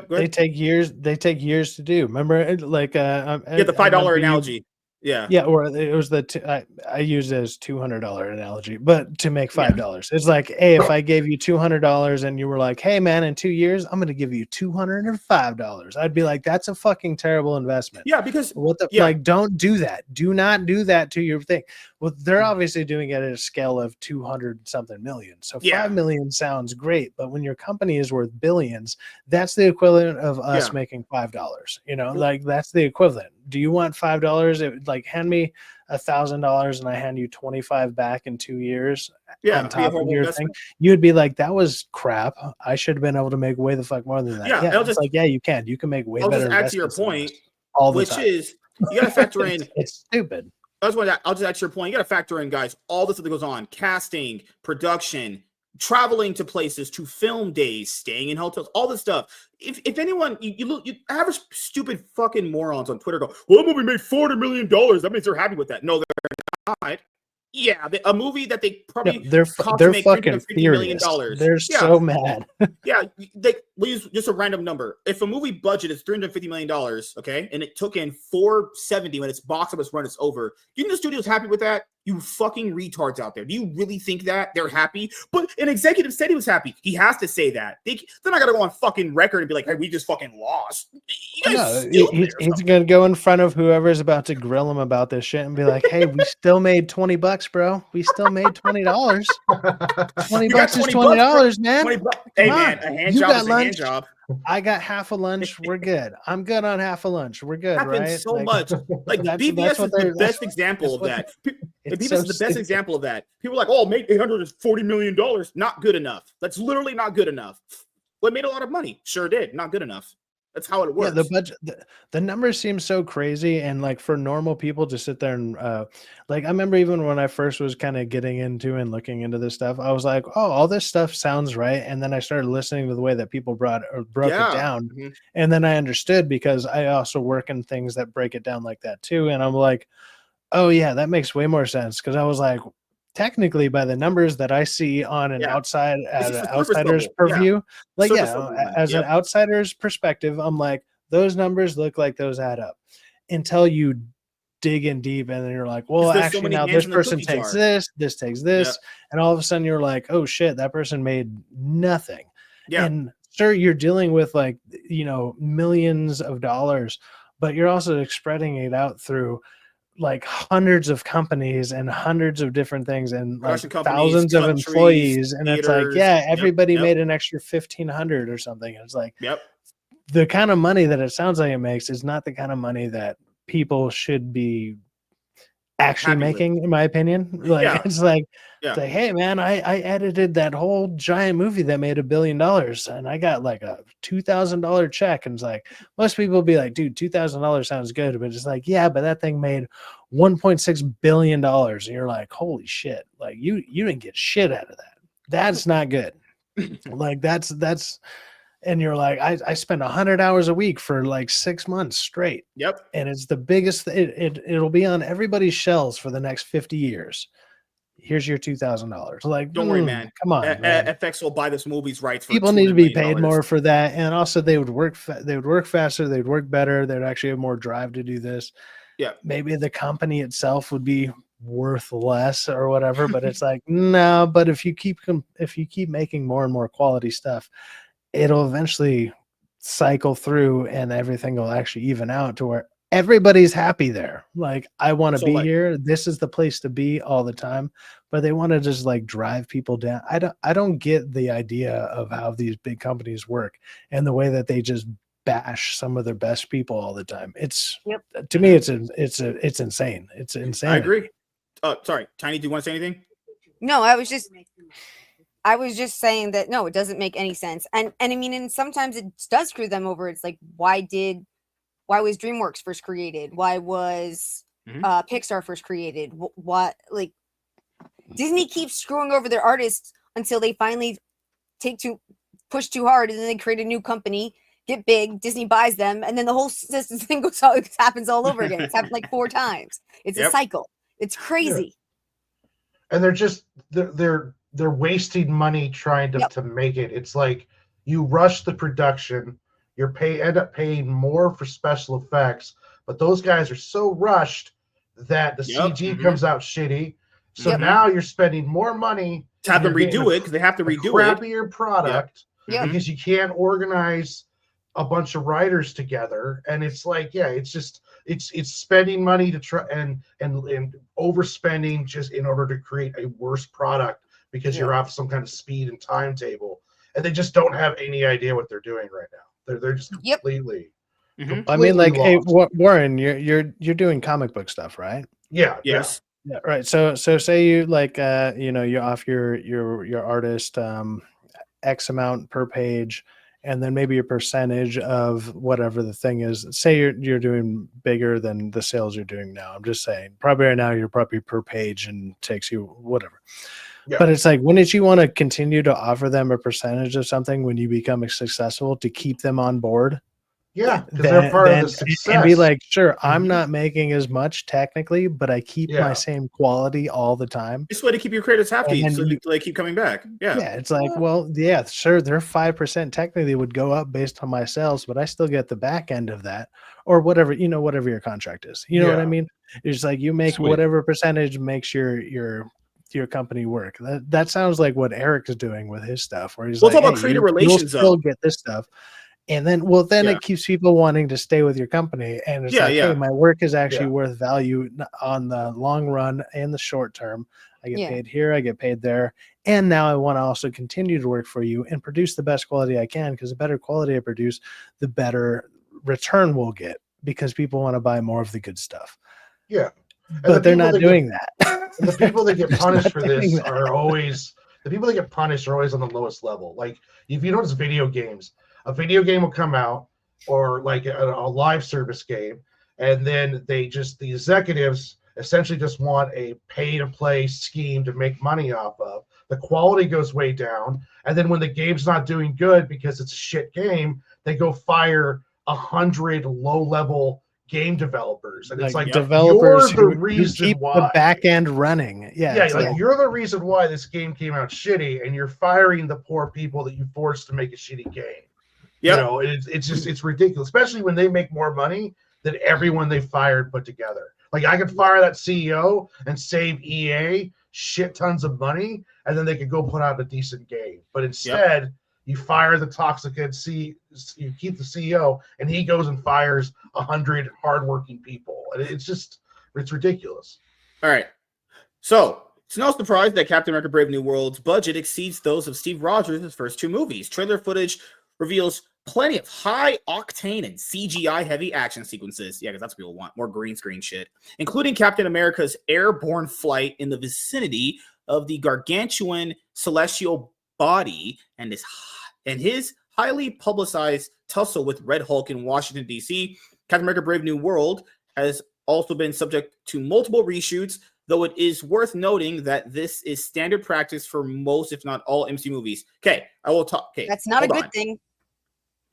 They take years. They take years to do. Remember, like, the $5 analogy. Yeah, or it was I use it as $200 analogy, but to make $5. It's like, hey, if I gave you $200 and you were like, hey man, in 2 years I'm going to give you $205, I'd be like, that's a fucking terrible investment. Yeah, because like, don't do that. Do not do that to your thing. Well, they're obviously doing it at a scale of 200 something million. So 5 million sounds great, but when your company is worth billions, that's the equivalent of us making $5. You know, like that's the equivalent. Do you want $5? It would like hand me $1,000 and I hand you 25 back in 2 years on top of your thing. You'd be like, that was crap. I should have been able to make way the fuck more than that. Yeah, it's like, yeah, you can make way better. I'll just add to your point, all the which time. is you got to factor in. It's stupid. I'll just add to your point. You got to factor in, guys, all the stuff that goes on: casting, production, traveling to places, to film days, staying in hotels, all this stuff. If anyone, you average stupid fucking morons on Twitter go, well, that movie made $400 million. That means they're happy with that. No, they're not. Yeah, a movie that they probably they're fucking furious. They're so mad. We use just a random number. If a movie budget is $350 million, okay, and it took in 470 when its box office run is over, do you think the studio's happy with that? You fucking retards out there. Do you really think that they're happy? But an executive said he was happy. He has to say that. They're not gonna go on fucking record and be like, hey, we just fucking lost. He's gonna go in front of whoever's about to grill him about this shit and be like, hey, we still made $20, bro. We still made $20. $20 is $20, man. Hey man, a hand job is a hand job. I got half a lunch. We're good. I'm good on half a lunch. We're good, right? So much. Like BVS is the best example of that. BVS is the best example of that. People are like, oh, made $840 million. Not good enough. That's literally not good enough. Well, it made a lot of money. Sure did. Not good enough. That's how it works. Yeah, the budget, the numbers seem so crazy, and like for normal people to sit there and like I remember even when I first was kind of getting into and looking into this stuff, I was like, oh, all this stuff sounds right, and then I started listening to the way that people broke it down, and then I understood because I also work in things that break it down like that too, and I'm like, oh yeah, that makes way more sense because I was like, technically by the numbers that I see on an outsider's purview, as an outsider's perspective, I'm like, those numbers look like those add up until you dig in deep and then you're like, well, actually now this person takes this takes this, and all of a sudden you're like, oh shit, that person made nothing. And sure, you're dealing with like, you know, millions of dollars, but you're also spreading it out through like hundreds of companies and hundreds of different things and like thousands of employees, and theaters, it's like, everybody made an extra 1,500 or something. It's like, the kind of money that it sounds like it makes is not the kind of money that people should be actually making, in my opinion. Like it's like, hey man, I edited that whole giant movie that made $1 billion and I got like a $2,000 check, and it's like, most people be like, dude, $2,000 sounds good, but it's like, yeah, but that thing made $1.6 billion, and you're like, holy shit, like you didn't get shit out of that. That's not good. Like that's and you're like, I spend 100 hours a week for like 6 months straight. And it's the biggest, it'll be on everybody's shelves for the next 50 years. Here's your $2,000. Like, don't worry, man. Come on, man. FX will buy this movie's rights. People need to be paid more for that, and also they would work faster. They'd work better. They'd actually have more drive to do this. Maybe the company itself would be worth less or whatever, but it's like, no. But if you keep making more and more quality stuff, it'll eventually cycle through, and everything will actually even out to where everybody's happy there. Like, I want to be here. This is the place to be all the time. But they want to just like drive people down. I don't get the idea of how these big companies work and the way that they just bash some of their best people all the time. It's to me, it's insane. It's insane. I agree. Sorry, Tiny, do you want to say anything? No, I was just saying that no, it doesn't make any sense. And I mean, and sometimes it does screw them over. It's like, why was DreamWorks first created? Why was Pixar first created? What, like, Disney keeps screwing over their artists until they finally push too hard, and then they create a new company, get big, Disney buys them, and then the whole system thing happens all over again. It's happened like 4 times. It's a cycle. It's crazy. And they're just they're wasting money trying to make it. It's like you rush the production, end up paying more for special effects, but those guys are so rushed that the CG comes out shitty. So Yep. now you're spending more money To have them you're getting redo it because they have to redo it. crappier product Yep. because you can't organize a bunch of writers together, and it's like, yeah, it's just it's spending money to try and overspending just in order to create a worse product because you're off some kind of speed and timetable, and they just don't have any idea what they're doing right now. They're just completely. I mean, like, hey, lost. Warren, you're doing comic book stuff, right? Yeah. Yes. Yeah, right. So say you like you know, you off your artist X amount per page, and then maybe a percentage of whatever the thing is. Say you're doing bigger than the sales you're doing now. I'm just saying, probably right now you're probably per page and takes you whatever. Yeah. But it's like, wouldn't you want to continue to offer them a percentage of something when you become successful to keep them on board? Yeah, because they're part of the success. And be like, sure, I'm not making as much technically, but I keep my same quality all the time. This way to keep your creators happy, so they keep coming back. Yeah. Yeah, it's like, well, yeah, sure, their 5% technically would go up based on my sales, but I still get the back end of that, or whatever, you know, whatever your contract is. You know what I mean? It's like you make whatever percentage makes your company work. That sounds like what Eric is doing with his stuff, where he's we'll like, talk about creator relations. You'll still get this stuff. And then, it keeps people wanting to stay with your company. And it's hey, my work is actually worth value on the long run and the short term. I get paid here, I get paid there. And now I want to also continue to work for you and produce the best quality I can, because the better quality I produce, the better return we'll get, because people want to buy more of the good stuff. Yeah. But they're not doing that. And the people that get punished for this are always on the lowest level. Like, if you notice video games, a video game will come out, or like a live service game, and then the executives essentially just want a pay-to-play scheme to make money off of. The quality goes way down, and then when the game's not doing good because it's a shit game, they go fire 100 low-level game developers, and it's like developers you're the reason keep why the back end running. You're the reason why this game came out shitty, and you're firing the poor people that you forced to make a shitty game. You know, it's ridiculous, especially when they make more money than everyone they fired put together. Like, I could fire that CEO and save EA shit tons of money, and then they could go put out a decent game. But instead, you fire the toxic you keep the CEO, and he goes and fires 100 hardworking people. And it's ridiculous. All right. So it's no surprise that Captain America Brave New World's budget exceeds those of Steve Rogers' first two movies. Trailer footage reveals plenty of high-octane and CGI-heavy action sequences. Yeah, because that's what people want, more green screen shit. Including Captain America's airborne flight in the vicinity of the gargantuan celestial body and his highly publicized tussle with Red Hulk in Washington, D.C. Captain America Brave New World has also been subject to multiple reshoots, though it is worth noting that this is standard practice for most, if not all, MC movies. Okay, I will talk. Okay, that's not a good thing.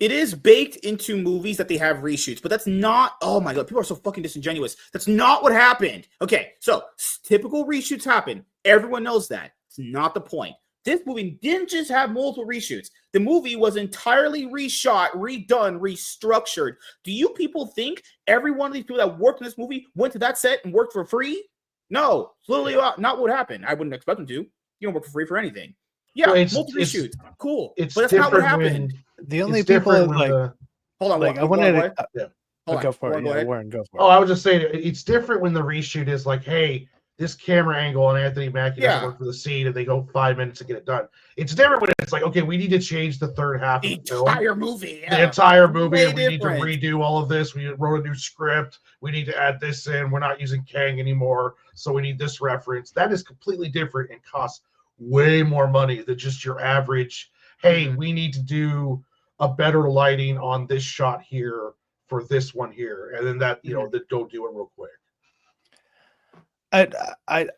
It is baked into movies that they have reshoots, but that's not, oh my God, people are so fucking disingenuous. That's not what happened. Okay, so typical reshoots happen. Everyone knows that. It's not the point. This movie didn't just have multiple reshoots. The movie was entirely reshot, redone, restructured. Do you people think every one of these people that worked in this movie went to that set and worked for free? No, it's literally not what happened. I wouldn't expect them to. You don't work for free for anything. Yeah, multiple reshoots. Cool. But that's not what happened. The only people hold on, like I wanted to go for it. Yeah, Warren, go for it. Oh, I was just saying, it's different when the reshoot is like, hey, this camera angle on Anthony Mackie doesn't work for the scene, and they go 5 minutes to get it done. It's different when it's like, okay, we need to change the third half of the film. The entire movie, and we need to redo all of this. We wrote a new script. We need to add this in. We're not using Kang anymore, so we need this reference. That is completely different and costs way more money than just your average, hey, we need to do a better lighting on this shot here for this one here, and then that, that don't do it real quick.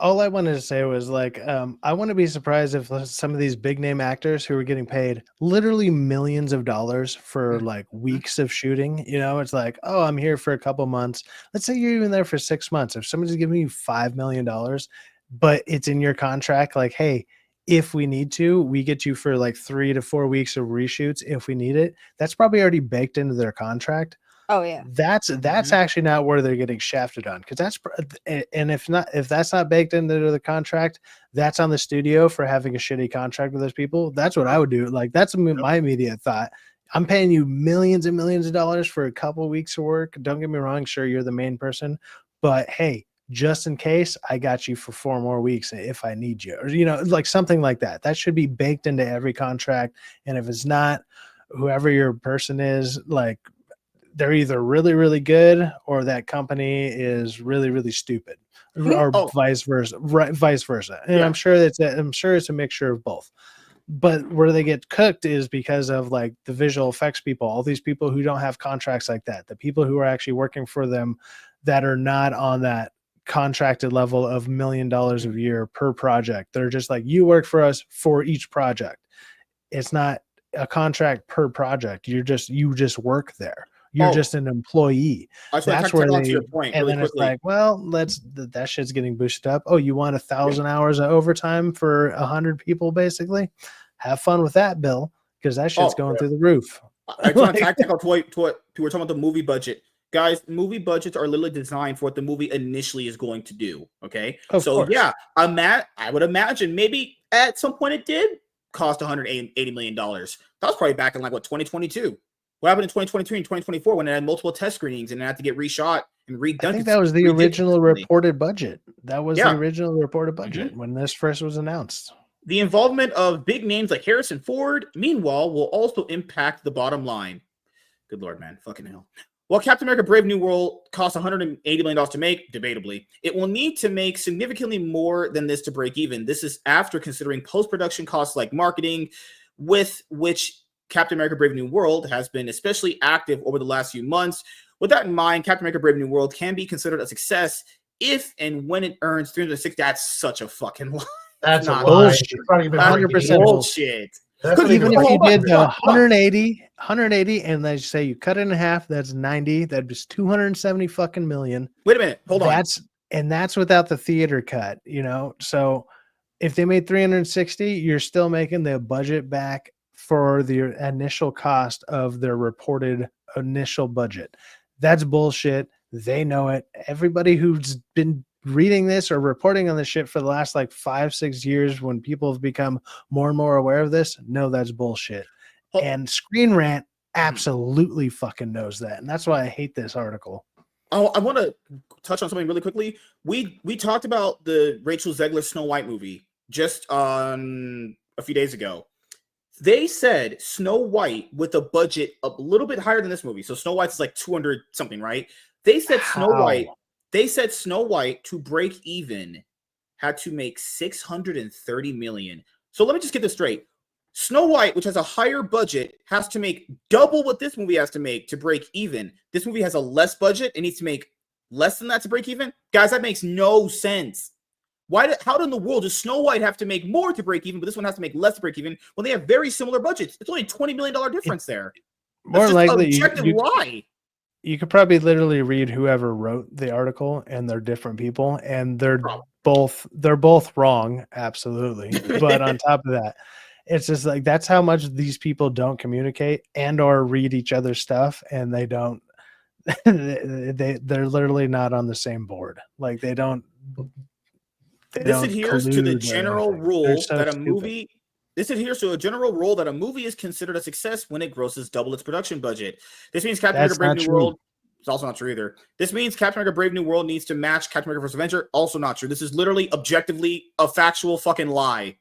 All I wanted to say was like, I want to be surprised if some of these big name actors who are getting paid literally millions of dollars for like weeks of shooting, it's like, oh, I'm here for a couple months. Let's say you're even there for 6 months. If somebody's giving you $5 million, but it's in your contract, like, hey, if we need to, we get you for like 3 to 4 weeks of reshoots if we need it. That's probably already baked into their contract. Oh yeah. That's actually not where they're getting shafted on, because and if that's not baked into the contract, that's on the studio for having a shitty contract with those people. That's what I would do. Like, that's my immediate thought. I'm paying you millions and millions of dollars for a couple of weeks of work. Don't get me wrong, sure, you're the main person, but hey, just in case, I got you for 4 more weeks if I need you, or like something like that. That should be baked into every contract. And if it's not, whoever your person is, like, they're either really, really good or that company is really, really stupid, or vice versa. And I'm sure it's a mixture of both. But where they get cooked is because of like the visual effects people, all these people who don't have contracts like that, the people who are actually working for them that are not on that contracted level of $1 million a year per project. They're just like, you work for us for each project. It's not a contract per project. You just work there. You're just an employee. That's where they, your point, and then quickly. It's like, well, that shit's getting boosted up. Oh, you want 1,000 hours of overtime for 100 people, basically? Have fun with that, Bill, because that shit's going through the roof. It's not tactical to what we're talking about the movie budget. Guys, movie budgets are literally designed for what the movie initially is going to do. Okay, of course. Yeah, I would imagine maybe at some point it did cost $180 million. That was probably back in like 2022. What happened in 2023 and 2024 when it had multiple test screenings and it had to get reshot and redone? I think that was the original reported budget. That was the original reported budget when this first was announced. The involvement of big names like Harrison Ford, meanwhile, will also impact the bottom line. Good Lord, man. Fucking hell. While Captain America Brave New World costs $180 million to make, debatably, it will need to make significantly more than this to break even. This is after considering post-production costs like marketing, with which Captain America Brave New World has been especially active over the last few months. With that in mind, Captain America Brave New World can be considered a success if and when it earns 360. That's such a fucking lie. That's not bullshit. It's not even 100% bullshit. Even if you did 180, and they say you cut it in half, that's 90. That was 270 fucking million. Wait a minute, hold on. That's without the theater cut, So if they made 360, you're still making the budget back for the initial cost of their reported initial budget. That's bullshit. They know it. Everybody who's been reading this or reporting on this shit for the last like 5-6 years, when people have become more and more aware of this, know that's bullshit. And Screen Rant absolutely fucking knows that. And that's why I hate this article. Oh, I want to touch on something really quickly. We talked about the Rachel Zegler Snow White movie just on a few days ago. They said Snow White with a budget a little bit higher than this movie. So Snow White's like 200 something, right? They said Snow White to break even had to make $630 million. So let me just get this straight. Snow White, which has a higher budget, has to make double what this movie has to make to break even. This movie has a less budget. It needs to make less than that to break even. Guys, that makes no sense. How in the world does Snow White have to make more to break even, but this one has to make less to break even when they have very similar budgets? It's only a $20 million difference there. More likely, lie. You could probably literally read whoever wrote the article, and they're different people, and they're both wrong, absolutely. But on top of that, it's just like that's how much these people don't communicate and or read each other's stuff, and they don't. They're literally not on the same board. Like they don't. This adheres to the general rule that a movie. This adheres to a general rule that a movie is considered a success when it grosses double its production budget. This means Captain America Brave New World. It's also not true either. This means Captain America Brave New World needs to match Captain America First Avenger. Also not true. This is literally objectively a factual fucking lie.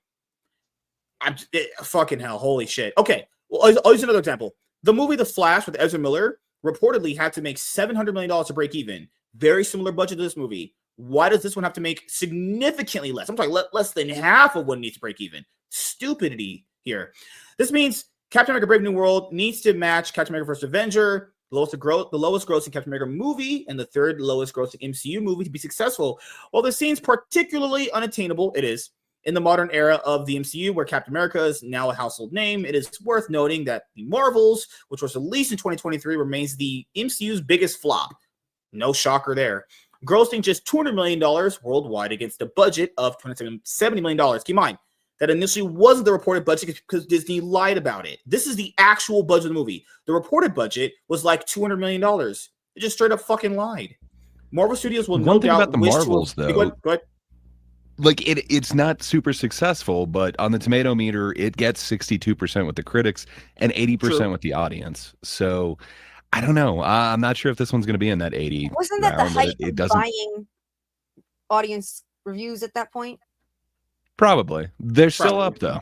Fucking hell. Holy shit. Okay. Well, I'll use another example. The movie The Flash with Ezra Miller reportedly had to make $700 million to break even. Very similar budget to this movie. Why does this one have to make significantly less? I'm talking less than half of what it needs to break even. Stupidity here. This means Captain America Brave New World needs to match Captain America First Avenger, the lowest grossing Captain America movie, and the third lowest grossing MCU movie to be successful. While this seems particularly unattainable, it is. In the modern era of the MCU, where Captain America is now a household name, it is worth noting that The Marvels, which was released in 2023, remains the MCU's biggest flop. No shocker there. Grossing just $200 million worldwide against a budget of $270 million. Keep in mind, that initially wasn't the reported budget because Disney lied about it. This is the actual budget of the movie. The reported budget was like $200 million. They just straight up fucking lied. Marvel Studios will no doubt about the Marvels, though. Go ahead. Like it's not super successful, but on the tomato meter, it gets 62% with the critics and 80% with the audience. So I don't know. I'm not sure if this one's going to be in that 80. Wasn't that the height of buying audience reviews at that point? Probably. They're still up though.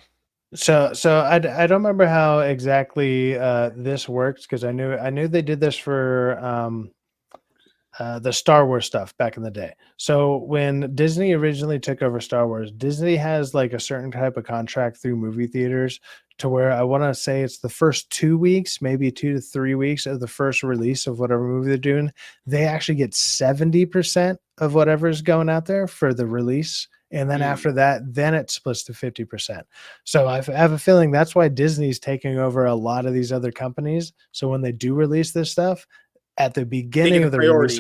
So I don't remember how exactly this works, because I knew they did this for the Star Wars stuff back in the day. So when Disney originally took over Star Wars, Disney has like a certain type of contract through movie theaters to where I want to say it's the first 2 weeks, maybe 2 to 3 weeks of the first release of whatever movie they're doing, they actually get 70% of whatever's going out there for the release. And then after that, then it splits to 50%. So I have a feeling that's why Disney's taking over a lot of these other companies. So when they do release this stuff, at the beginning of the release,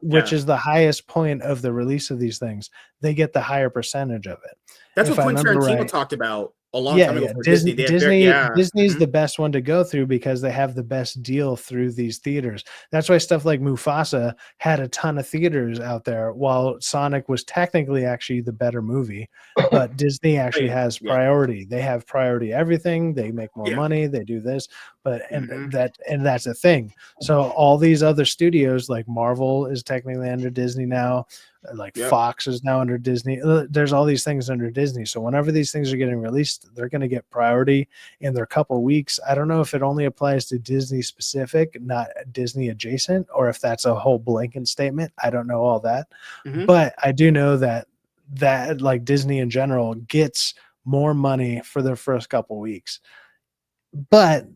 which is the highest point of the release of these things, they get the higher percentage of it. That's what Quentin Tarantino talked about a long time ago. Disney's the best one to go through because they have the best deal through these theaters. That's why stuff like Mufasa had a ton of theaters out there, while Sonic was technically actually the better movie. But Disney actually has priority. They have priority everything. They make more money. They do this, but and that's a thing. So all these other studios, like Marvel, is technically under Disney now. Like Fox is now under Disney. There's all these things under Disney. So whenever these things are getting released, they're going to get priority in their couple weeks. I don't know if it only applies to Disney specific, not Disney adjacent, or if that's a whole blanket statement. I don't know all that, but I do know that like Disney in general gets more money for their first couple weeks. But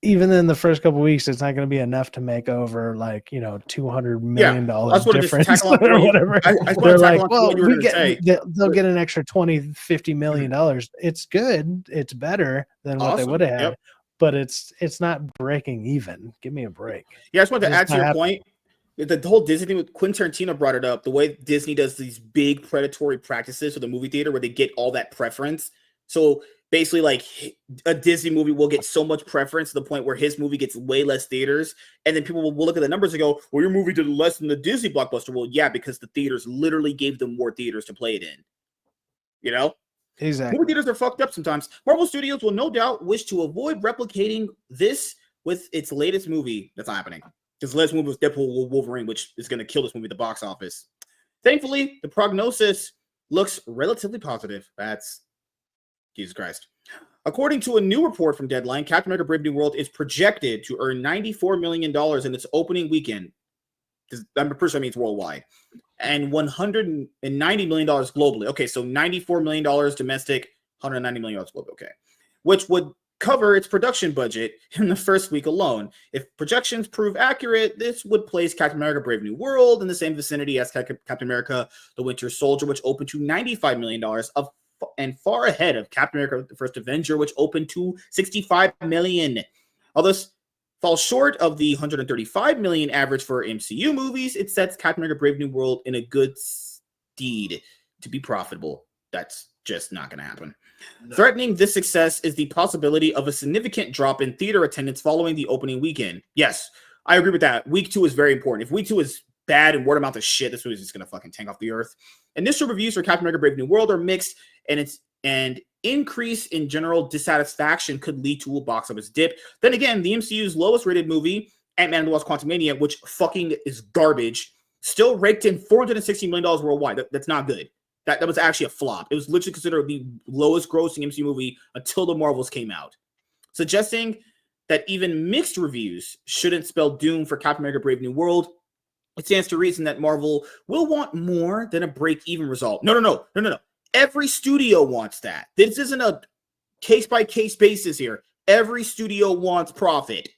even in the first couple of weeks, it's not going to be enough to make over like, $200 million difference or whatever. They're like, well, they'll get an extra $20-50 million. It's good. It's better than what they would have had, but it's not breaking even. Give me a break. Yeah, I just wanted to add to your point. The whole Disney thing with Quentin Tarantino brought it up. The way Disney does these big predatory practices for the movie theater where they get all that preference. So basically, like a Disney movie will get so much preference to the point where his movie gets way less theaters. And then people will look at the numbers and go, well, your movie did less than the Disney blockbuster. Well, yeah, because the theaters literally gave them more theaters to play it in. Exactly. Movie theaters are fucked up sometimes. Marvel Studios will no doubt wish to avoid replicating this with its latest movie that's happening. His latest movie was Deadpool Wolverine, which is going to kill this movie at the box office. Thankfully, the prognosis looks relatively positive. That's Jesus Christ. According to a new report from Deadline, Captain America Brave New World is projected to earn $94 million in its opening weekend. I'm pretty sure that means worldwide. And $190 million globally. Okay, so $94 million domestic, $190 million globally. Okay. Which would cover its production budget in the first week alone. If projections prove accurate, this would place Captain America Brave New World in the same vicinity as Captain America The Winter Soldier, which opened to $95 million and far ahead of Captain America The First Avenger, which opened to $65 million. Although this falls short of the $135 million average for MCU movies, it sets Captain America Brave New World in a good stead to be profitable. That's just not going to happen. No. Threatening this success is the possibility of a significant drop in theater attendance following the opening weekend. Yes, I agree with that. Week 2 is very important. If week 2 is bad and word of mouth is shit, this movie is just going to fucking tank off the earth. Initial reviews for Captain America Brave New World are mixed, and increase in general dissatisfaction could lead to a box office dip. Then again, the MCU's lowest rated movie, Ant-Man and the Wasp: Quantumania, which fucking is garbage, still raked in $460 million worldwide. That's not good. That was actually a flop. It was literally considered the lowest grossing MCU movie until the Marvels came out, suggesting that even mixed reviews shouldn't spell doom for Captain America Brave New World. It stands to reason that Marvel will want more than a break-even result. No. Every studio wants that. This isn't a case-by-case basis here. Every studio wants profit.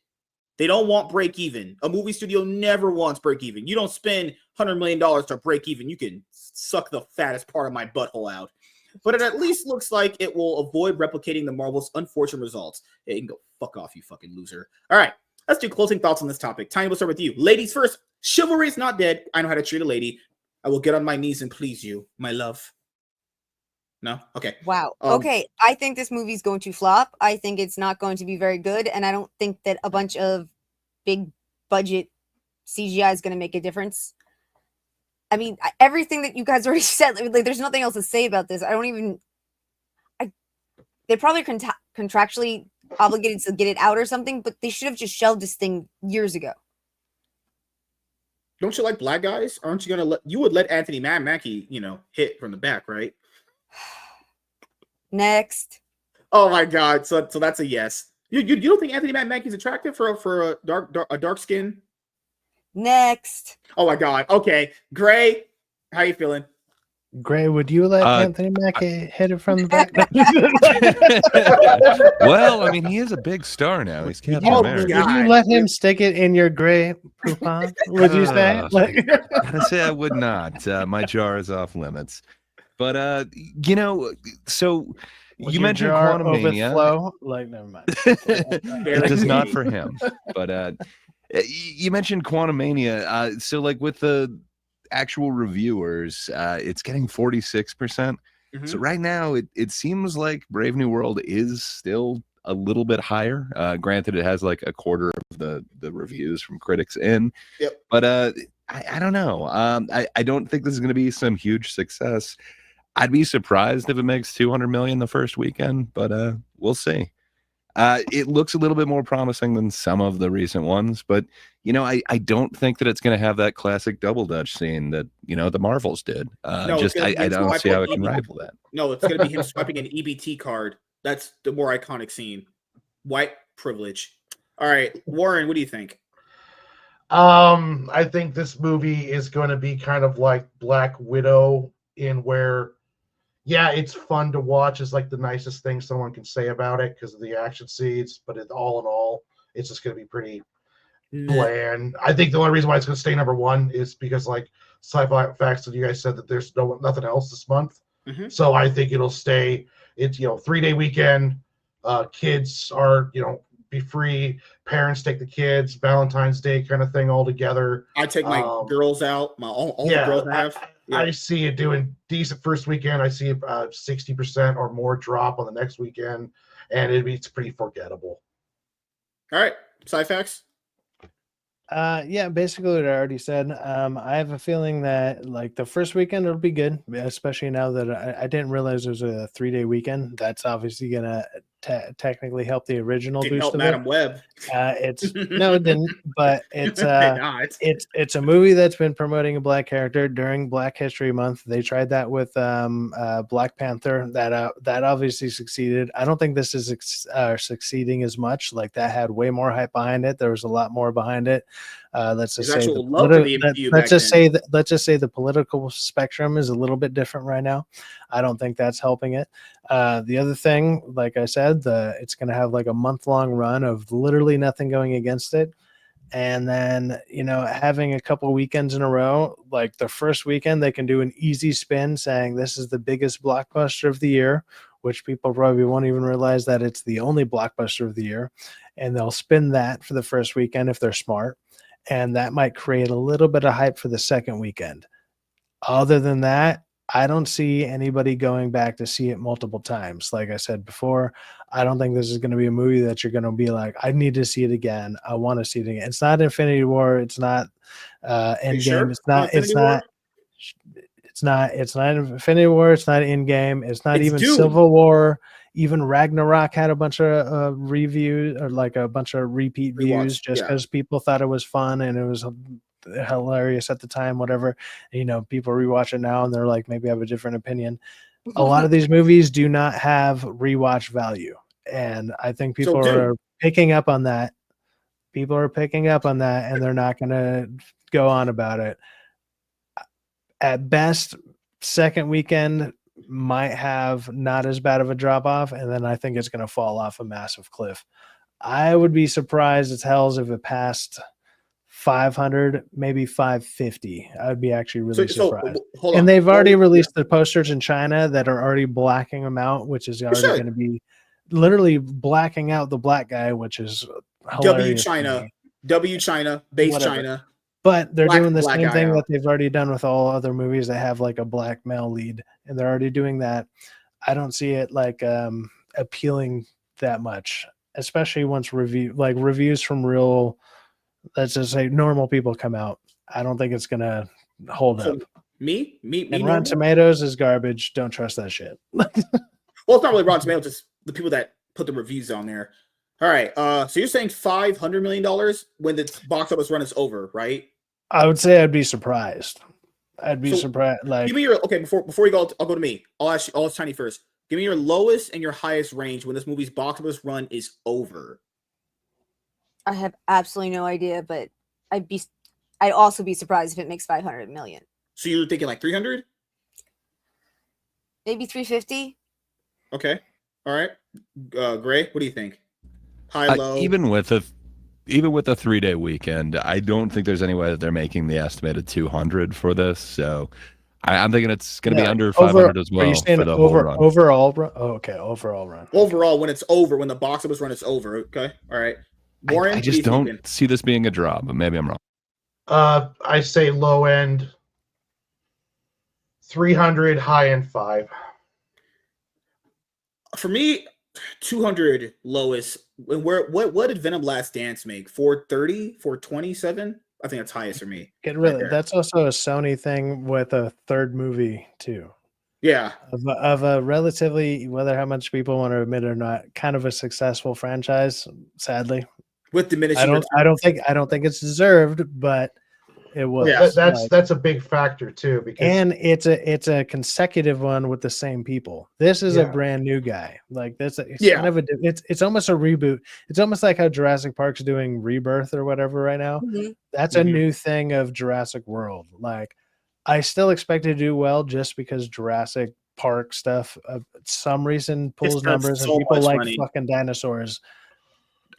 They don't want break-even. A movie studio never wants break-even. You don't spend $100 million to break even. You can suck the fattest part of my butthole out. But it at least looks like it will avoid replicating the Marvel's unfortunate results. Hey, you can go fuck off, you fucking loser. All right, let's do closing thoughts on this topic. Tiny, we'll start with you. Ladies first. Chivalry is not dead. I know how to treat a lady. I will get on my knees and please you, my love. No? Okay. Wow. Okay. I think this movie's going to flop. I think it's not going to be very good. And I don't think that a bunch of big budget CGI is going to make a difference. I mean, everything that you guys already said, like, there's nothing else to say about this. They're probably contractually obligated to get it out or something, but they should have just shelved this thing years ago. Don't you like black guys? Aren't you gonna let Anthony Mackie, hit from the back, right? Next. Oh my God! So that's a yes. You don't think Anthony Mackie's attractive for a dark skin? Next. Oh my God! Okay, Gray, how you feeling? Gray, would you let Anthony Mackie hit it from the back? Well, I mean, he is a big star now. He's Captain America. Would you let him stick it in your gray poupon? Would you say? I say I would not. My jar is off limits. But so you mentioned Quantumania. Like, never mind. It does not for him. But you mentioned Quantumania. So like with the actual reviewers, it's getting 46%. So right now it seems like Brave New World is still a little bit higher. Granted, it has like a quarter of the reviews from critics in. Yep. But I don't know. I don't think this is going to be some huge success. I'd be surprised if it makes 200 million the first weekend, but we'll see. It looks a little bit more promising than some of the recent ones, but I don't think that it's going to have that classic double dutch scene that the Marvels did. I don't see how it can rival that. No, it's going to be him swiping an EBT card. That's the more iconic scene. White privilege. All right, Warren, what do you think? I think this movie is going to be kind of like Black Widow, in where, yeah, it's fun to watch. It's like the nicest thing someone can say about it because of the action scenes, but all in all, it's just going to be pretty bland. I think the only reason why it's going to stay number one is because, like Sci-Fi Facts, and you guys said that there's nothing else this month. So I think it'll stay. It's 3-day weekend. Kids are be free. Parents take the kids. Valentine's Day kind of thing all together. I take my girls out. All the girls I have. I see it doing decent first weekend. I see a 60% or more drop on the next weekend, and it's pretty forgettable. All right, Sci-Fax. Yeah, basically what I already said. I have a feeling that like the first weekend it'll be good, especially now that I didn't realize it was a 3-day weekend. That's obviously gonna technically help the original. Didn't boost help of Madam it. Web. It's no, it didn't. But it's it's a movie that's been promoting a black character during Black History Month. They tried that with Black Panther. That obviously succeeded. I don't think this is succeeding as much. Like that had way more hype behind it. There was a lot more behind it. Let's just say let's just say the political spectrum is a little bit different right now. I don't think that's helping it. The other thing, like I said, it's going to have like a month-long run of literally nothing going against it. And then, having a couple weekends in a row, like the first weekend, they can do an easy spin saying this is the biggest blockbuster of the year, which people probably won't even realize that it's the only blockbuster of the year. And they'll spin that for the first weekend if they're smart. And that might create a little bit of hype for the second weekend. Other than that, I don't see anybody going back to see it multiple times. Like I said before, I don't think this is going to be a movie that you're going to be like, I need to see it again. I want to see it again. It's not Infinity War. It's not Endgame. Sure? It's not Infinity War. It's not Endgame. It's not even Doom. Civil War. Even Ragnarok had a bunch of reviews or like a bunch of repeat views just because people thought it was fun and it was hilarious at the time, whatever. People rewatch it now and they're like, maybe I have a different opinion. A lot of these movies do not have rewatch value. And I think people are picking up on that. People are picking up on that and they're not going to go on about it. At best, second weekend might have not as bad of a drop off, and then I think it's going to fall off a massive cliff. I would be surprised as hell if it passed 500, maybe 550. I would be actually really surprised. And they've already released the posters in China that are already blacking them out, which is already going to be literally blacking out the black guy, which is hilarious. W China, base China. But they're doing the same thing that they've already done with all other movies that have like a black male lead, and they're already doing that. I don't see it like appealing that much, especially once reviews from real, let's just say, normal people come out. I don't think it's gonna hold up. Me, and Rotten Tomatoes is garbage. Don't trust that shit. Well, it's not really Rotten Tomatoes, just the people that put the reviews on there. All right. So you're saying $500 million when the box office run is over, right? I would say I'd be surprised. I'd be surprised. Like, give me your before you go. I'll go to me. I'll ask Tiny first. Give me your lowest and your highest range when this movie's box office run is over. I have absolutely no idea, but I'd also be surprised if it makes 500 million. So you're thinking like 300? Maybe 350. Okay. All right. Gray, what do you think? High, low? Even with a 3-day weekend, I don't think there's any way that they're making the estimated 200 for this. So I'm thinking it's going to be under 500 as well. Are you saying for the whole run. Overall run? Oh, okay, overall run. Overall, when it's over, when the box office run is over. Okay. All right. Warren, I just don't see this being a draw, but maybe I'm wrong. I say low end 300, high end 5. For me, 200 lowest. What did Venom Last Dance make? 430, 427? I think that's highest for me. That's also a Sony thing with a third movie too. Yeah, of a relatively, whether how much people want to admit it or not, kind of a successful franchise. Sadly, with diminishing. I don't think it's deserved, but it was. Yeah, that's a big factor too, because it's a consecutive one with the same people. This is a brand new guy. Like it's kind of it's almost a reboot. It's almost like how Jurassic Park's doing Rebirth or whatever right now. Mm-hmm. That's a new thing of Jurassic World. Like I still expect it to do well just because Jurassic Park stuff, some reason pulls numbers and people like fucking dinosaurs.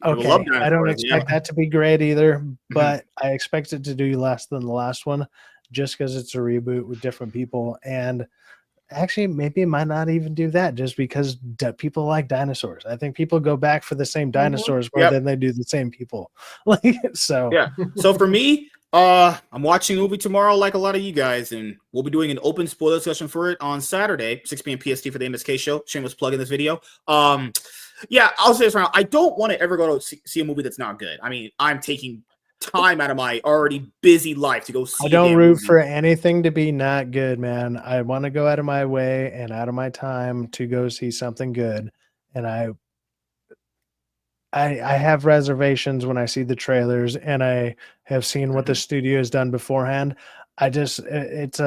Okay, I don't expect that to be great either, but I expect it to do less than the last one just because it's a reboot with different people. And actually, maybe it might not even do that just because people like dinosaurs. I think people go back for the same dinosaurs more than they do the same people. So for me, I'm watching a movie tomorrow like a lot of you guys, and we'll be doing an open spoiler discussion for it on Saturday, 6 p.m. PST for the MSK show. Shameless plug in this video. Yeah, I'll say this right now. I don't want to ever go to see a movie that's not good. I mean, I'm taking time out of my already busy life to go see. I don't root for anything to be not good, man. I want to go out of my way and out of my time to go see something good. And I have reservations when I see the trailers and I have seen what the studio has done beforehand. It's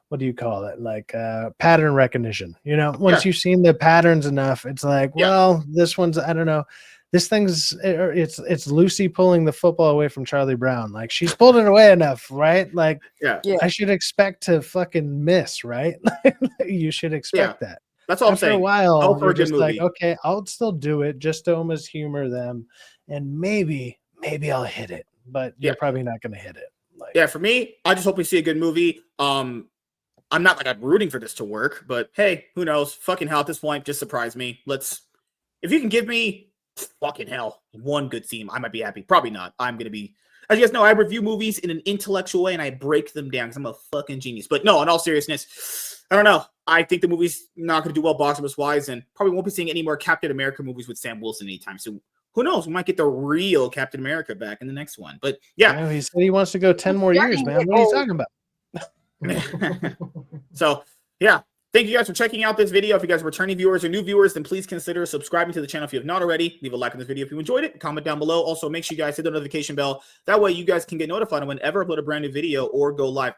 what do you call it? Like pattern recognition. You know, once you've seen the patterns enough, it's like, well, this one's, I don't know. This thing's it's Lucy pulling the football away from Charlie Brown. Like she's pulled it away enough, right? Like I should expect to fucking miss, right? You should expect that. That's all I'm saying. After a while, you're just like, okay, I'll still do it just to almost humor them, and maybe I'll hit it, but you're probably not going to hit it. For me, I just hope we see a good movie. I'm not like I'm rooting for this to work, but hey, who knows? Fucking hell, at this point, just surprise me. If you can give me fucking hell one good theme, I might be happy. Probably not. I'm gonna be, as you guys know, I review movies in an intellectual way and I break them down because I'm a fucking genius. But no, in all seriousness, I don't know. I think the movie's not gonna do well box office wise, and probably won't be seeing any more Captain America movies with Sam Wilson anytime soon. Who knows? We might get the real Captain America back in the next one. But he said he wants to go 10 more years, man. What are you talking about? So thank you guys for checking out this video. If you guys are returning viewers or new viewers, then please consider subscribing to the channel if you have not already. Leave a like on this video if you enjoyed it. Comment down below. Also, make sure you guys hit the notification bell. That way you guys can get notified whenever I upload a brand new video or go live.